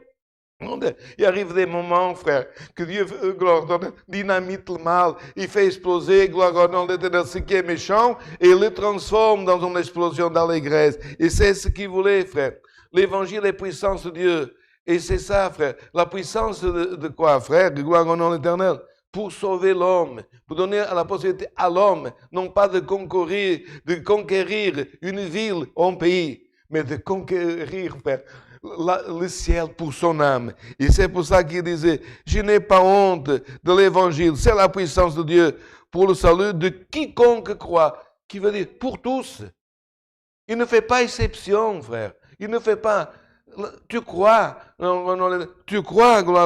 il arrive des moments, frère, que Dieu, gloire, dynamite le mal, il fait exploser, gloire au nom de l'Éternel, ce qui est méchant, et il le transforme dans une explosion d'allégresse. Et c'est ce qu'il voulait, frère. L'évangile est puissance de Dieu. Et c'est ça, frère. La puissance de quoi, frère? Gloire au nom de l'Éternel. Pour sauver l'homme, pour donner la possibilité à l'homme, non pas de conquérir une ville ou un pays, mais de conquérir, frère, le ciel pour son âme. Et c'est pour ça qu'il disait, je n'ai pas honte de l'évangile, c'est la puissance de Dieu pour le salut de quiconque croit, qui veut dire pour tous. Il ne fait pas exception, frère. Il ne fait pas, tu crois, gloire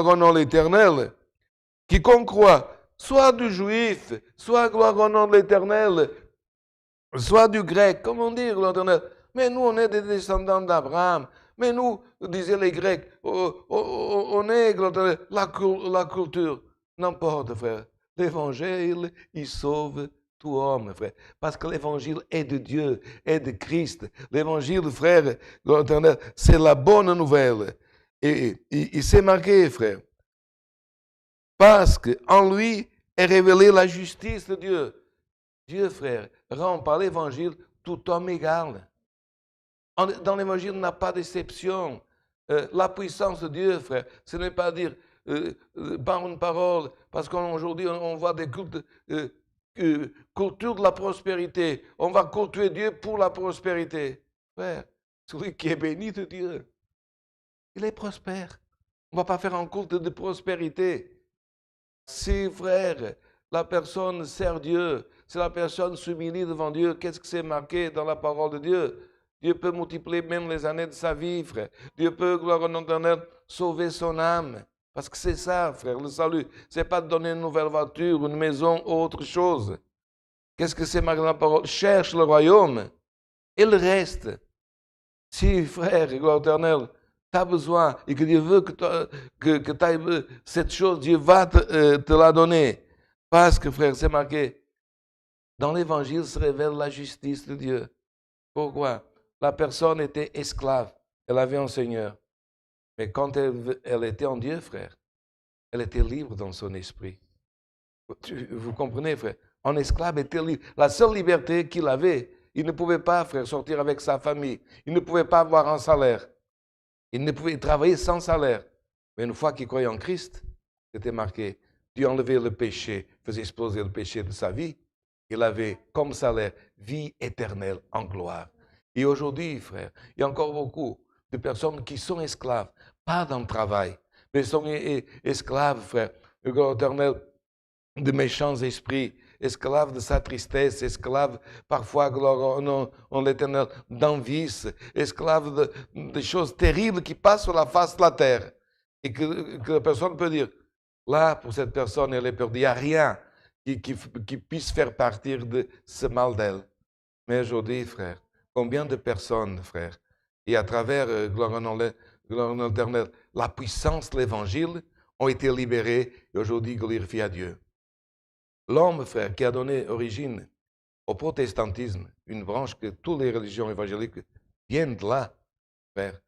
au nom de l'Éternel. Quiconque croit, soit du juif, soit gloire au nom de l'Éternel, soit du grec, comment dire l'Éternel? Mais nous, on est des descendants d'Abraham. Mais nous, disaient les Grecs, on est la culture. N'importe, frère. L'évangile, il sauve tout homme, frère. Parce que l'évangile est de Dieu, est de Christ. L'évangile, frère, l'Éternel, c'est la bonne nouvelle. Et c'est marqué, frère. Parce qu'en lui est révélée la justice de Dieu. Dieu, frère, rend par l'évangile tout homme égal. Dans l'évangile, on n'a pas d'exception. La puissance de Dieu, frère, ce n'est pas dire par une parole, parce qu'aujourd'hui, on voit des cultes, culture de la prospérité. On va cultuer Dieu pour la prospérité. Frère, celui qui est béni de Dieu, il est prospère. On ne va pas faire un culte de prospérité. Si, frère, la personne sert Dieu, si la personne s'humilie devant Dieu, qu'est-ce que c'est marqué dans la parole de Dieu? Dieu peut multiplier même les années de sa vie, frère. Dieu peut, gloire au nom de l'Éternel, sauver son âme. Parce que c'est ça, frère, le salut. Ce n'est pas de donner une nouvelle voiture, une maison ou autre chose. Qu'est-ce que c'est marqué dans la parole? Cherche le royaume et le reste. Si, frère, gloire éternelle, tu as besoin et que Dieu veut que tu aies cette chose, Dieu va te la donner. Parce que, frère, c'est marqué, dans l'Évangile se révèle la justice de Dieu. Pourquoi? La personne était esclave, elle avait un Seigneur. Mais quand elle était en Dieu, frère, elle était libre dans son esprit. Vous comprenez, frère? Un esclave était libre. La seule liberté qu'il avait, il ne pouvait pas, frère, sortir avec sa famille. Il ne pouvait pas avoir un salaire. Il ne pouvait travailler sans salaire. Mais une fois qu'il croyait en Christ, c'était marqué, Dieu enlevait le péché, faisait exploser le péché de sa vie. Il avait comme salaire vie éternelle en gloire. Et aujourd'hui, frère, il y a encore beaucoup de personnes qui sont esclaves, pas dans le travail, mais sont esclaves, frère, le gloire éternel, de méchants esprits, esclaves de sa tristesse, esclaves parfois, gloire en l'éternel, d'envies, esclaves de choses terribles qui passent sur la face de la terre. Et que la personne peut dire, là, pour cette personne, elle est perdue. Il n'y a rien qui puisse faire partir de ce mal d'elle. Mais aujourd'hui, frère, combien de personnes, frère, et à travers, gloire en l'éternel, la puissance de l'Évangile, ont été libérées et aujourd'hui glorifient à Dieu. L'homme, frère, qui a donné origine au protestantisme, une branche que toutes les religions évangéliques viennent de là, frère,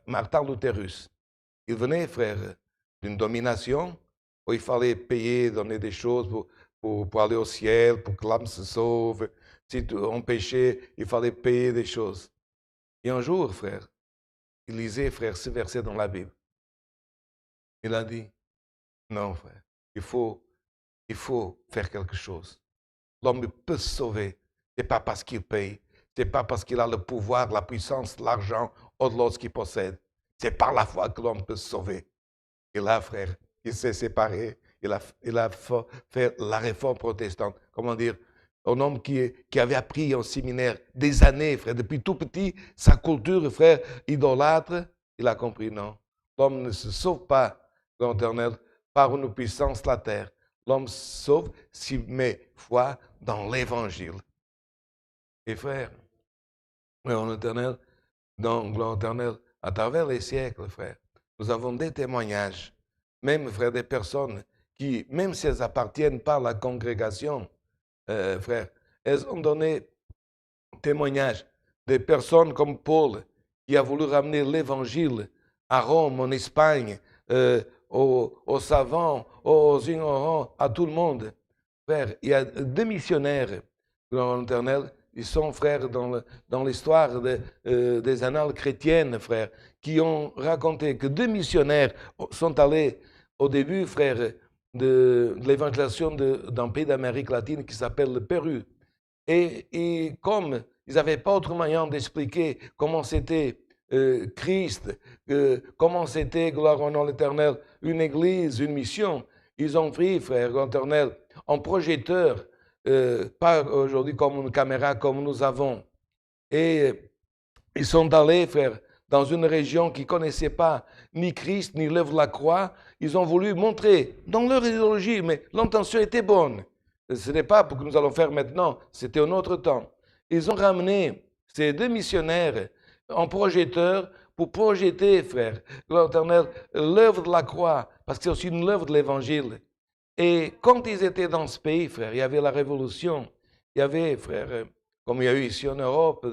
Martin Lutherus, il venait, frère, d'une domination où il fallait payer, donner des choses pour aller au ciel, pour que l'âme se sauve. Si on péchait, il fallait payer des choses. Et un jour, frère, il lisait, frère, ce verset dans la Bible. Il a dit, non, frère, il faut faire quelque chose. L'homme peut se sauver. Ce n'est pas parce qu'il paye. Ce n'est pas parce qu'il a le pouvoir, la puissance, l'argent ou de l'autre qu'il possède. C'est par la foi que l'homme peut se sauver. Et là, frère, il s'est séparé. Il a fait la réforme protestante. Comment dire? Un homme qui avait appris en séminaire des années, frère, depuis tout petit, sa culture, frère, idolâtre, il a compris, non. L'homme ne se sauve pas, l'Éternel, par une puissance de la terre. L'homme se sauve s'il met foi dans l'Évangile. Et frère, l'Éternel, dans l'Éternel, à travers les siècles, frère, nous avons des témoignages, même, frère, des personnes qui, même si elles appartiennent pas à la congrégation, frère, elles ont donné témoignage des personnes comme Paul, qui a voulu ramener l'Évangile à Rome, en Espagne, aux savants, aux ignorants, à tout le monde. Frère, il y a deux missionnaires dans l'Éternel, ils sont, frères, dans l'histoire des annales chrétiennes, frère, qui ont raconté que deux missionnaires sont allés au début, frère, de l'évangélisation d'un pays d'Amérique latine qui s'appelle le Pérou. Et comme ils n'avaient pas autre moyen d'expliquer comment c'était Christ, comment c'était, gloire au nom de l'Éternel, une église, une mission, ils ont pris, frère l'Éternel, un projecteur, pas aujourd'hui comme une caméra comme nous avons. Et ils sont allés, frère, dans une région qui ne connaissait pas ni Christ, ni l'œuvre de la croix. Ils ont voulu montrer dans leur idéologie, mais l'intention était bonne. Ce n'est pas pour que nous allons faire maintenant, c'était un autre temps. Ils ont ramené ces deux missionnaires en projecteur pour projeter, frère, l'œuvre de la croix, parce que c'est aussi une œuvre de l'Évangile. Et quand ils étaient dans ce pays, frère, il y avait la Révolution. Il y avait, frère, comme il y a eu ici en Europe,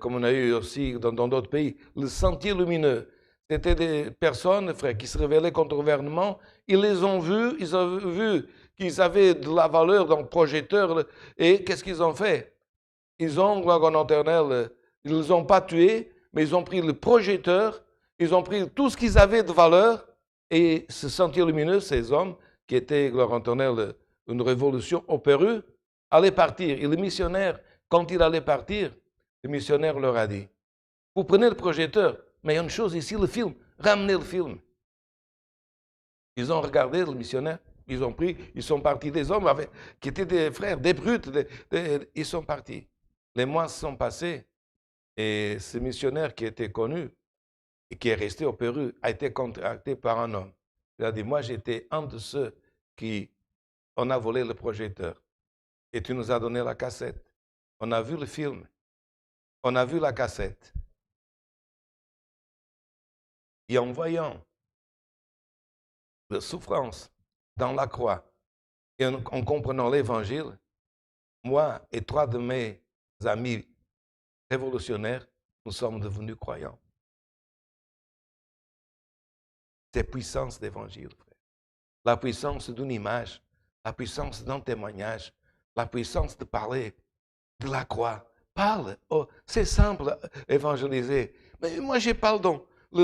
comme on a eu aussi dans d'autres pays, le sentier lumineux. C'était des personnes, frère, qui se rebelaient contre le gouvernement. Ils les ont vus, ils ont vu qu'ils avaient de la valeur dans le projecteur. Et qu'est-ce qu'ils ont fait? Ils ont, gloire en éternel, ils ne les ont pas tués, mais ils ont pris le projecteur, ils ont pris tout ce qu'ils avaient de valeur. Et ce sentier lumineux, ces hommes, qui étaient, gloire en éternel, une révolution au Pérou, allaient partir. Et le missionnaire, quand il allait partir, le missionnaire leur a dit, vous prenez le projecteur, mais il y a une chose ici, le film, ramenez le film. Ils ont regardé le missionnaire, ils ont pris, ils sont partis. Des hommes qui étaient des frères, des brutes, ils sont partis. Les mois se sont passés et ce missionnaire qui était connu, et qui est resté au Pérou, a été contracté par un homme. Il a dit, moi j'étais un de ceux qui, on a volé le projecteur et tu nous as donné la cassette. On a vu le film, on a vu la cassette. Et en voyant la souffrance dans la croix et en comprenant l'évangile, moi et 3 de mes amis révolutionnaires, nous sommes devenus croyants. C'est puissance d'évangile, frère. La puissance d'une image, la puissance d'un témoignage, la puissance de parler de la croix. Parle. Oh, c'est simple, évangéliser. Mais moi, j'ai pas le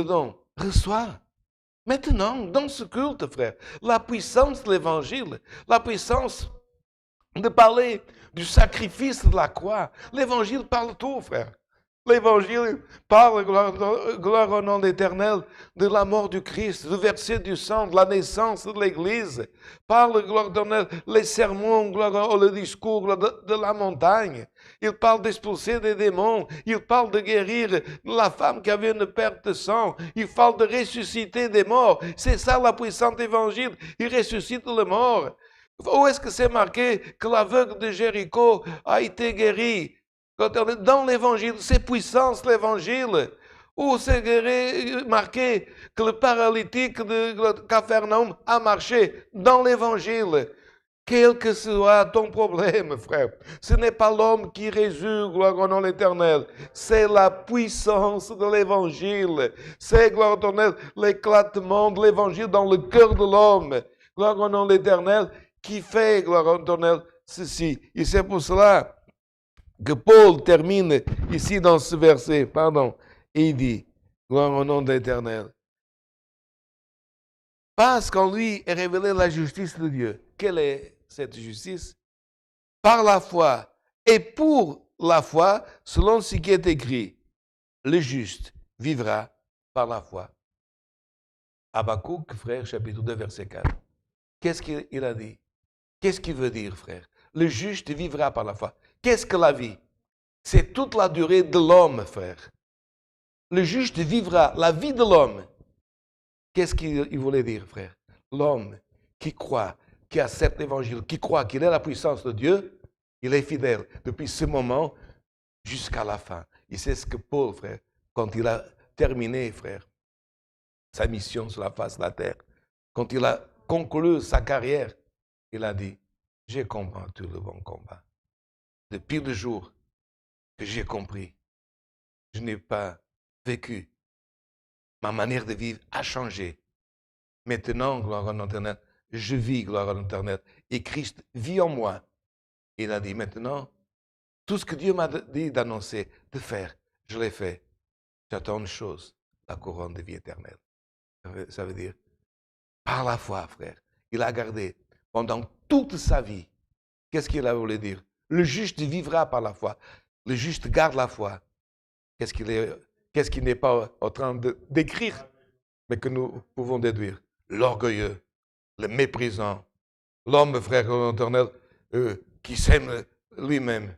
don. Reçois. Maintenant, dans ce culte, frère, la puissance de l'évangile, la puissance de parler du sacrifice de la croix. L'évangile parle tout, frère. L'évangile parle, gloire au nom d'Éternel, de la mort du Christ, du verset du sang, de la naissance de l'Église. Parle, gloire d'Éternel, les sermons, gloire le discours de la montagne. Il parle d'expulser des démons. Il parle de guérir la femme qui avait une perte de sang. Il parle de ressusciter des morts. C'est ça la puissante évangile. Il ressuscite les morts. Où est-ce que c'est marqué que l'aveugle de Jéricho a été guéri? Dans l'évangile, c'est puissance l'évangile. Où c'est marqué que le paralytique de Capharnaüm a marché? Dans l'évangile. Quel que soit ton problème, frère, ce n'est pas l'homme qui résout, gloire au nom de l'Éternel. C'est la puissance de l'Évangile. C'est, gloire au l'Éternel, l'éclatement de l'Évangile dans le cœur de l'homme. Gloire au nom de l'Éternel, qui fait, gloire au l'Éternel, ceci. Et c'est pour cela que Paul termine ici dans ce verset, et il dit, gloire au nom de l'Éternel. Parce qu'en lui est révélée la justice de Dieu. Quelle est cette justice? Par la foi et pour la foi, selon ce qui est écrit, le juste vivra par la foi. Habakkuk, frère, chapitre 2, verset 4. Qu'est-ce qu'il a dit? Qu'est-ce qu'il veut dire, frère? Le juste vivra par la foi. Qu'est-ce que la vie? C'est toute la durée de l'homme, frère. Le juste vivra la vie de l'homme. Qu'est-ce qu'il voulait dire, frère? L'homme qui croit, qui accepte l'évangile, qui croit qu'il est la puissance de Dieu, il est fidèle depuis ce moment jusqu'à la fin. Et c'est ce que Paul, frère, quand il a terminé, frère, sa mission sur la face de la terre, quand il a conclu sa carrière, il a dit, j'ai combattu le bon combat. Depuis le jour que j'ai compris, je n'ai pas vécu. Ma manière de vivre a changé. Maintenant, gloire à l'Éternel, je vis, gloire à l'Éternel, et Christ vit en moi. Il a dit, maintenant, tout ce que Dieu m'a dit d'annoncer, de faire, je l'ai fait. J'attends une chose, la couronne de vie éternelle. Ça veut dire, par la foi, frère, il a gardé pendant toute sa vie. Qu'est-ce qu'il a voulu dire? Le juste vivra par la foi. Le juste garde la foi. Qu'est-ce qu'il n'est pas en train d'écrire, mais que nous pouvons déduire? L'orgueilleux, le méprisant, l'homme, frère éternel, qui s'aime lui-même.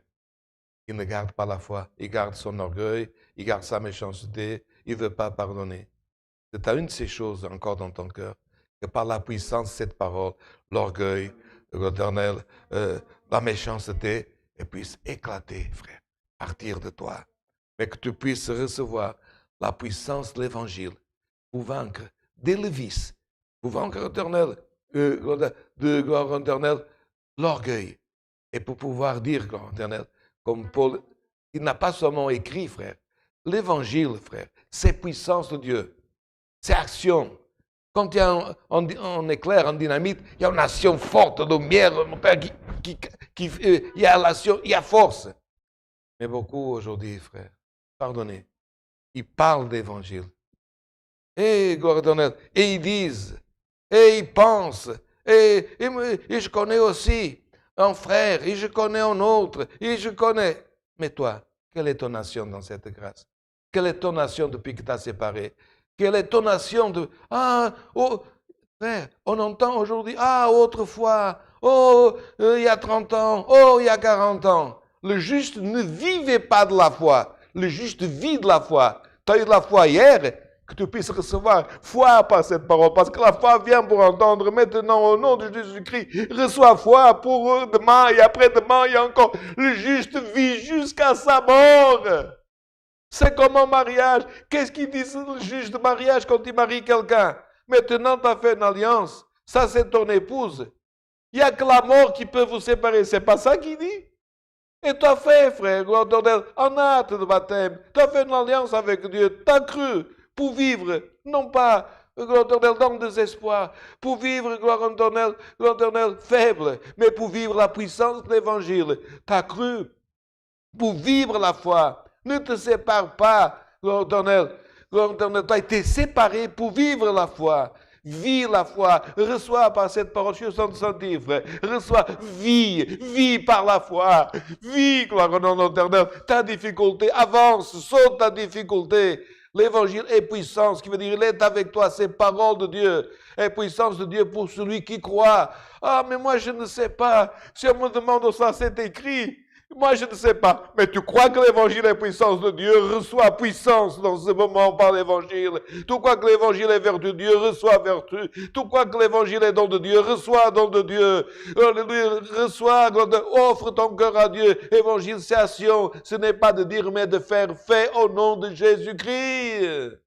Il ne garde pas la foi, il garde son orgueil, il garde sa méchanceté, il ne veut pas pardonner. C'est à une de ces choses encore dans ton cœur, que par la puissance de cette parole, l'orgueil, l'éternel, la méchanceté, puisse éclater, frère, partir de toi. Mais que tu puisses recevoir la puissance de l'évangile pour vaincre dès le vice, pour vaincre l'éternel, de gloire éternelle, l'orgueil. Et pour pouvoir dire, gloire éternelle, comme Paul, il n'a pas seulement écrit, frère, l'évangile, frère, c'est puissance de Dieu, c'est action. Quand il y a un éclair, un dynamite, il y a une action forte, de lumière, mon père, il y a l'action, il y a force. Mais beaucoup aujourd'hui, frère, pardonnez, ils parlent d'évangile. Et gloire éternelle, et ils disent, et ils pensent, et je connais aussi un frère, et je connais un autre, et je connais. Mais toi, quelle est ton nation dans cette grâce? Quelle est ton nation depuis que tu as séparé? Quelle est ton nation de... Ah, oh, frère, on entend aujourd'hui, ah, autrefois, oh, il y a 30 ans, oh, il y a 40 ans. Le juste ne vivait pas de la foi. Le juste vit de la foi. Tu as eu de la foi hier, que tu puisses recevoir foi par cette parole, parce que la foi vient pour entendre. Maintenant, au nom de Jésus-Christ, reçois foi pour demain et après-demain, il y a encore le juste vit jusqu'à sa mort. C'est comme un mariage. Qu'est-ce qu'il dit le juge de mariage quand il marie quelqu'un? Maintenant, tu as fait une alliance. Ça, c'est ton épouse. Il n'y a que la mort qui peut vous séparer. C'est pas ça qu'il dit? Et tu as fait, frère, en acte de baptême. Tu as fait une alliance avec Dieu. Tu as cru pour vivre, non pas dans le désespoir, pour vivre, gloire éternelle, faible, mais pour vivre la puissance de l'évangile. Tu as cru pour vivre la foi. Ne te sépare pas, gloire éternelle. Tu as été séparé pour vivre la foi. Vis la foi, reçois par cette parole, je suis en train de sentir, frère, reçois, vis par la foi, vis, gloire au nom éternel, ta difficulté, avance, saute ta difficulté. L'évangile est puissance, qui veut dire, il est avec toi, c'est parole de Dieu, est puissance de Dieu pour celui qui croit. Ah, mais moi je ne sais pas, si on me demande ça, c'est écrit. Moi, je ne sais pas, mais tu crois que l'évangile est puissance de Dieu, reçois puissance dans ce moment par l'évangile. Tu crois que l'évangile est vertu de Dieu, reçois vertu. Tu crois que l'évangile est don de Dieu, reçois don de Dieu. Alléluia, reçois, offre ton cœur à Dieu. Évangélisation, ce n'est pas de dire, mais de faire. Fais au nom de Jésus-Christ.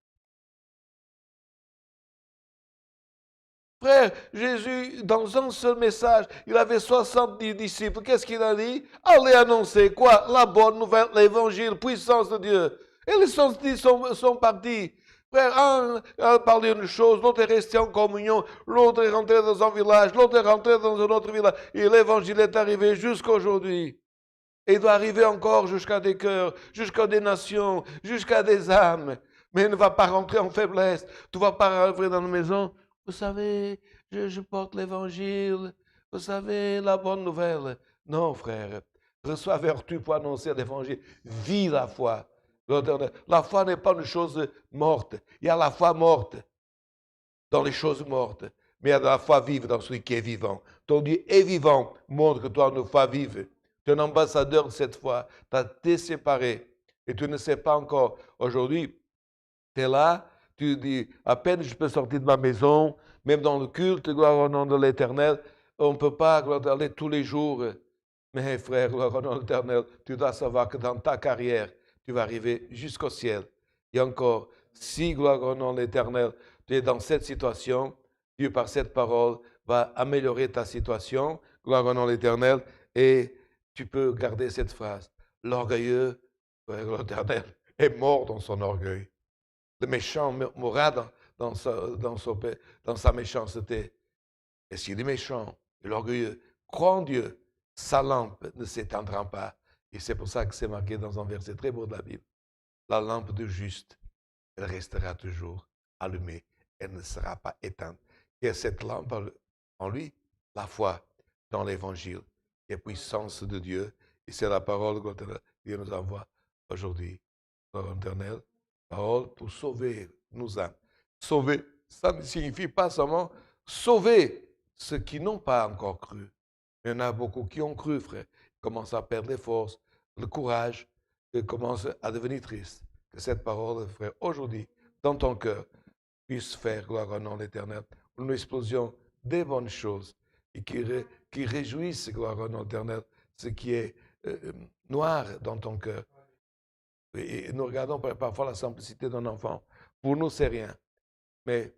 Frère, Jésus, dans un seul message, il avait 70 disciples. Qu'est-ce qu'il a dit? Allez annoncer quoi? La bonne nouvelle, l'évangile, puissance de Dieu. Et les 70 sont partis. Frère, un a parlé une chose, l'autre est resté en communion, l'autre est rentré dans un village, l'autre est rentré dans un autre village. Et l'évangile est arrivé jusqu'à aujourd'hui. Et il doit arriver encore jusqu'à des cœurs, jusqu'à des nations, jusqu'à des âmes. Mais il ne va pas rentrer en faiblesse. Tu ne vas pas rentrer dans la maison. Vous savez, je porte l'évangile. Vous savez, la bonne nouvelle. Non, frère. Reçois vertu pour annoncer l'évangile. Vis la foi. La foi n'est pas une chose morte. Il y a la foi morte dans les choses mortes. Mais il y a la foi vive dans celui qui est vivant. Ton Dieu est vivant. Montre que toi, une foi vive. Tu es un ambassadeur de cette foi. Tu as été séparé. Et tu ne sais pas encore. Aujourd'hui, tu es là. Tu dis, à peine je peux sortir de ma maison, même dans le culte, gloire au nom de l'Éternel, on ne peut pas aller tous les jours. Mais frère, gloire au nom de l'Éternel, tu dois savoir que dans ta carrière, tu vas arriver jusqu'au ciel. Et encore, si, gloire au nom de l'Éternel, tu es dans cette situation, Dieu, par cette parole, va améliorer ta situation, gloire au nom de l'Éternel, et tu peux garder cette phrase. L'orgueilleux, gloire au nom de l'Éternel, est mort dans son orgueil. Le méchant mourra dans sa méchanceté. Et s'il est méchant, l'orgueilleux, croit en Dieu, sa lampe ne s'éteindra pas. Et c'est pour ça que c'est marqué dans un verset très beau de la Bible. La lampe du juste, elle restera toujours allumée. Elle ne sera pas éteinte. Et cette lampe en lui, la foi dans l'Évangile, et puissance de Dieu. Et c'est la parole que Dieu nous envoie aujourd'hui. Parole éternelle. Parole pour sauver nos âmes. Sauver, ça ne signifie pas seulement sauver ceux qui n'ont pas encore cru. Il y en a beaucoup qui ont cru, frère. Ils commencent à perdre les forces, le courage, ils commencent à devenir tristes. Que cette parole, frère, aujourd'hui, dans ton cœur, puisse faire, gloire au nom de l'Éternel, une explosion des bonnes choses et qui réjouisse, gloire au nom de l'Éternel, ce qui est noir dans ton cœur. Et nous regardons parfois la simplicité d'un enfant. Pour nous, c'est rien. Mais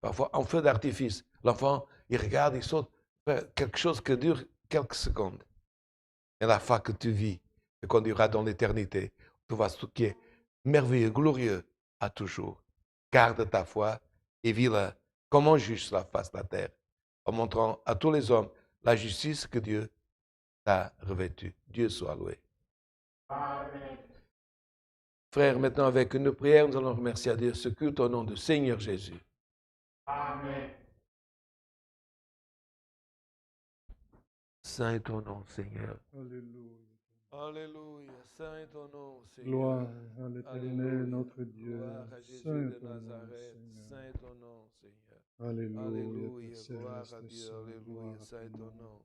parfois, en feu d'artifice, l'enfant, il regarde, il saute. Quelque chose qui dure quelques secondes. Et la foi que tu vis, et qu'on dira dans l'éternité, tu vois ce qui est merveilleux, glorieux, à toujours. Garde ta foi et vis-la comme on juge la face de la terre, en montrant à tous les hommes la justice que Dieu t'a revêtue. Dieu soit loué. Amen. Frères, maintenant avec une prière, nous allons remercier à Dieu ce culte au nom du Seigneur Jésus. Amen. Saint est ton nom, Seigneur. Alléluia. Alléluia. Saint est ton nom, Seigneur. Gloire à l'Éternel, Alléluia. notre Dieu. Gloire à Jésus Saint de est ton nom, Nazareth. Seigneur. Saint est ton nom, Seigneur. Alléluia. Alléluia. Père Gloire céleste à Dieu. saint, Alléluia. gloire à Saint est ton ton nom. nom.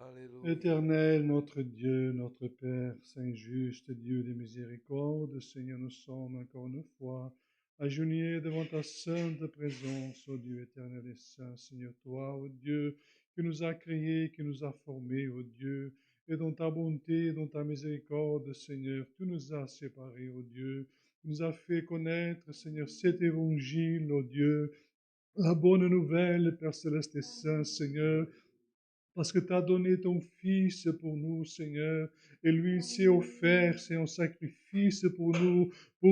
Alléluia. Éternel, notre Dieu, notre Père, Saint juste, Dieu des miséricordes, Seigneur, nous sommes encore une fois agenouillés devant ta sainte présence, ô Dieu éternel et saint, Seigneur, toi, ô Dieu, qui nous a créés, qui nous a formés, ô Dieu, et dans ta bonté, dans ta miséricorde, Seigneur, tu nous as séparés, ô Dieu, tu nous as fait connaître, Seigneur, cet évangile, ô Dieu, la bonne nouvelle, Père céleste et saint, Seigneur, parce que tu as donné ton Fils pour nous, Seigneur, et lui s'est offert, c'est un sacrifice pour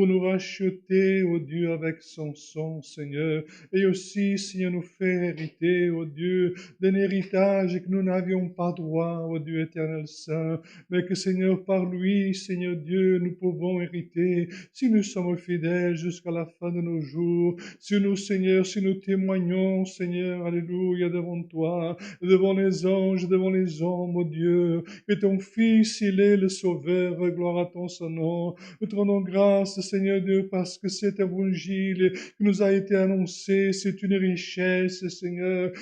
nous racheter, ô Dieu, avec son sang, Seigneur, et aussi, Seigneur, nous faire hériter, ô Dieu, d'un héritage que nous n'avions pas droit, ô Dieu éternel saint, mais que, Seigneur, par lui, Seigneur Dieu, nous pouvons hériter, si nous sommes fidèles jusqu'à la fin de nos jours, si nous, Seigneur, si nous témoignons, Seigneur, alléluia, devant toi, devant les anges, devant les hommes, ô Dieu, que ton Fils, il est le Sauveur, gloire à ton son nom. Nous te rendons grâce, Seigneur Dieu, parce que cet évangile qui nous a été annoncé, c'est une richesse, Seigneur,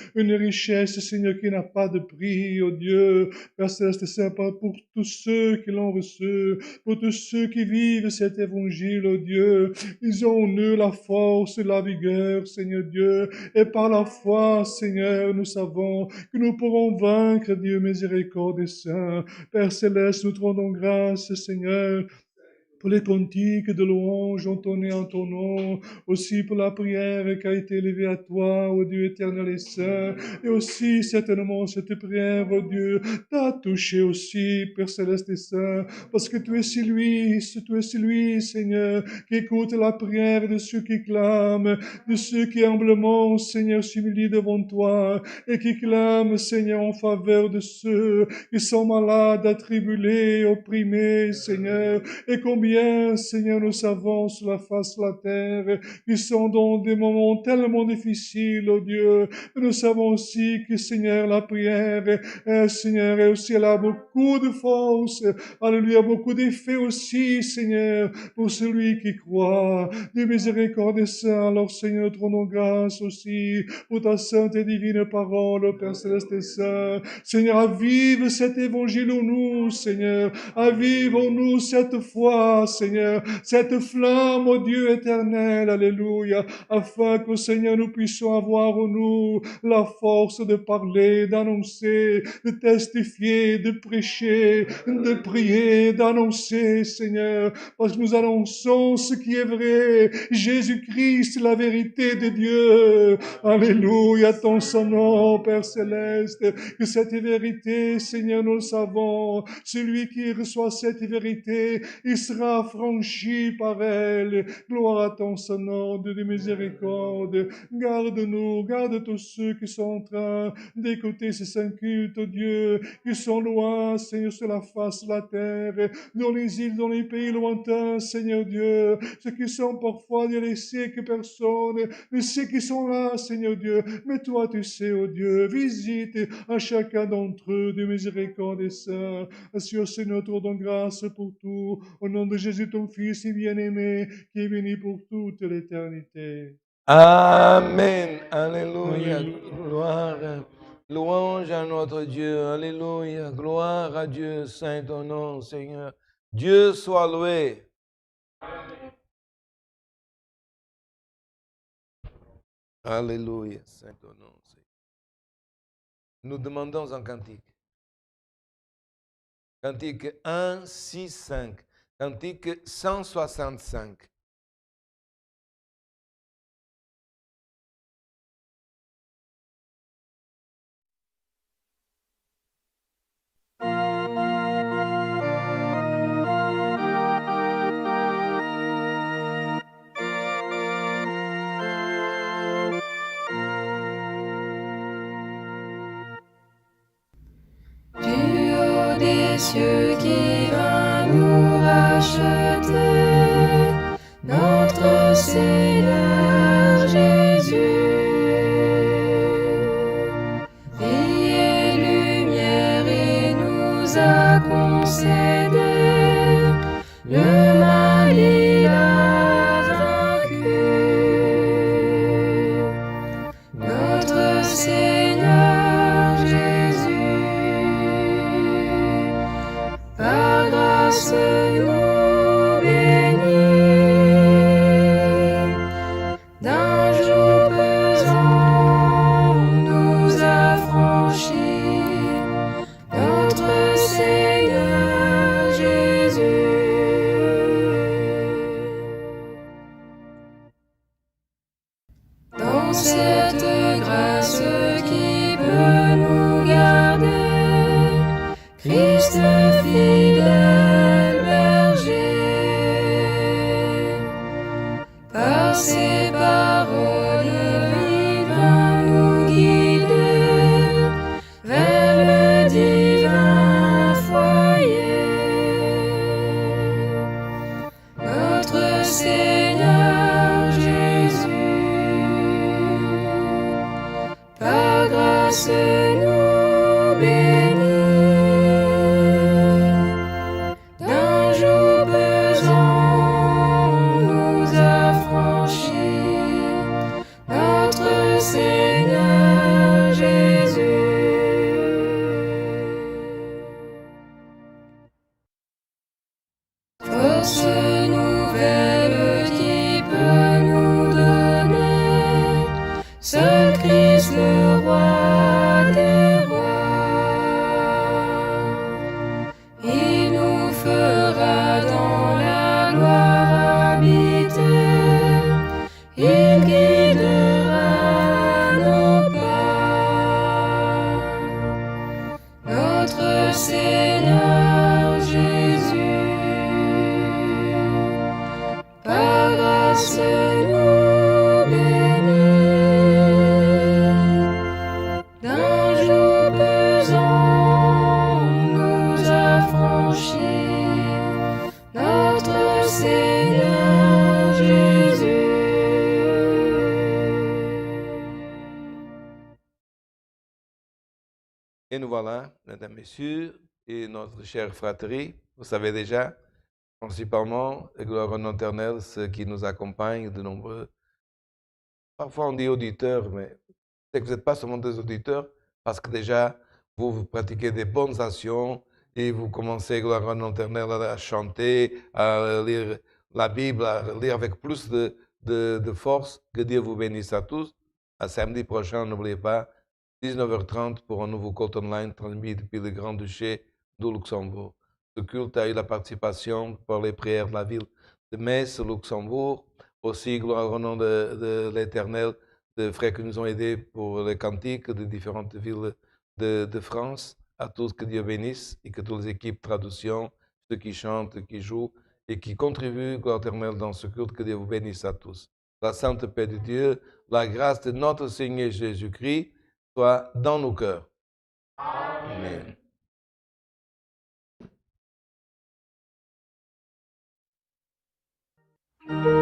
qui n'a pas de prix, ô Dieu, Père Céleste Saint, pour tous ceux qui l'ont reçu, pour tous ceux qui vivent cet évangile, ô Dieu, ils ont en eux la force, la vigueur, Seigneur Dieu, et par la foi, Seigneur, nous savons que nous pourrons vaincre, Dieu miséricorde et saint. Père Céleste, nous te rendons grâce, Seigneur, pour les cantiques de louange entonnés en ton nom, aussi pour la prière qui a été élevée à toi, ô Dieu éternel et saint, et aussi certainement cette prière, ô Dieu, t'a touché aussi, Père céleste et saint, parce que tu es celui, Seigneur, qui écoute la prière de ceux qui clament, de ceux qui humblement, Seigneur, s'humilient devant toi, et qui clament, Seigneur, en faveur de ceux qui sont malades, attribulés, opprimés, Seigneur, et combien, Seigneur, nous savons sur la face de la terre, qui sont dans des moments tellement difficiles, oh Dieu. Nous savons aussi que, Seigneur, la prière, Seigneur, et aussi elle a beaucoup de force. Alléluia, beaucoup d'effet aussi, Seigneur, pour celui qui croit. De miséricorde et saint, alors, Seigneur, te rendons grâce aussi pour ta sainte et divine parole, Père céleste et saint. Seigneur, avive cet évangile en nous, Seigneur. Avive en nous cette foi, Seigneur, cette flamme, ô Dieu éternel, alléluia, afin que, Seigneur, nous puissions avoir en nous la force de parler, d'annoncer, de testifier, de prêcher, de prier, d'annoncer, Seigneur, parce que nous annonçons ce qui est vrai, Jésus-Christ, la vérité de Dieu, alléluia, ton son nom, Père céleste, que cette vérité, Seigneur, nous le savons, celui qui reçoit cette vérité, il sera franchi par elle. Gloire à ton son nom de miséricorde. Garde-nous, garde tous ceux qui sont en train d'écouter ces saints cultes, oh Dieu, qui sont loin, Seigneur, sur la face de la terre, dans les îles, dans les pays lointains, Seigneur Dieu, ceux qui sont parfois délaissés, que personne ne sait qui sont là, Seigneur Dieu, mais toi tu sais, oh Dieu, visite à chacun d'entre eux de miséricorde et saint. Assure, Seigneur, te rendons grâce pour tout, au nom de Jésus, ton Fils si bien-aimé, qui est béni pour toute l'éternité. Amen. Alléluia. Alléluia. Gloire. Louange à notre Dieu. Alléluia. Gloire à Dieu. Saint ton nom, Seigneur. Dieu soit loué. Alléluia. Saint ton nom, Seigneur. Nous demandons un cantique. Cantique 1, 6, 5. Cantique 165. Des cieux qui vint nous racheter, notre Seigneur Jésus. Vie et lumière, il nous a concédé, le mal il a vaincu. Notre Seigneur Jésus. Par grâce nous Seigneur Jésus. Par grâce nous bénis, d'un joug pesant nous affranchis, notre Seigneur Jésus. Force nouvelle qui peut nous donner, seul Christ le roi des rois. Il nous fera dans la gloire habiter, il guidera nos pas. Notre Seigneur Jésus, par grâce nous bénis, d'un joug pesant nous affranchis, notre Seigneur Jésus. Et nous voilà, mesdames, messieurs, et notre chère fratrie, vous savez déjà, principalement, et gloire au nom éternel, ceux qui nous accompagnent, de nombreux, parfois on dit auditeurs, mais c'est que vous n'êtes pas seulement des auditeurs, parce que déjà, vous pratiquez des bonnes actions, et vous commencez, gloire au nom éternel, à chanter, à lire la Bible, à lire avec plus de force. Que Dieu vous bénisse à tous. À samedi prochain, n'oubliez pas, 19h30 pour un nouveau culte online transmis depuis le Grand-Duché du Luxembourg. Ce culte a eu la participation par les prières de la ville de Metz, Luxembourg. Aussi, gloire au nom de l'Éternel, des frères qui nous ont aidés pour les cantiques de différentes villes de France. À tous, que Dieu bénisse et que toutes les équipes traduction, ceux qui chantent, qui jouent et qui contribuent, gloire éternelle, dans ce culte, que Dieu vous bénisse à tous. La sainte paix de Dieu, la grâce de notre Seigneur Jésus-Christ, soit dans nos cœurs. Amen. Amen.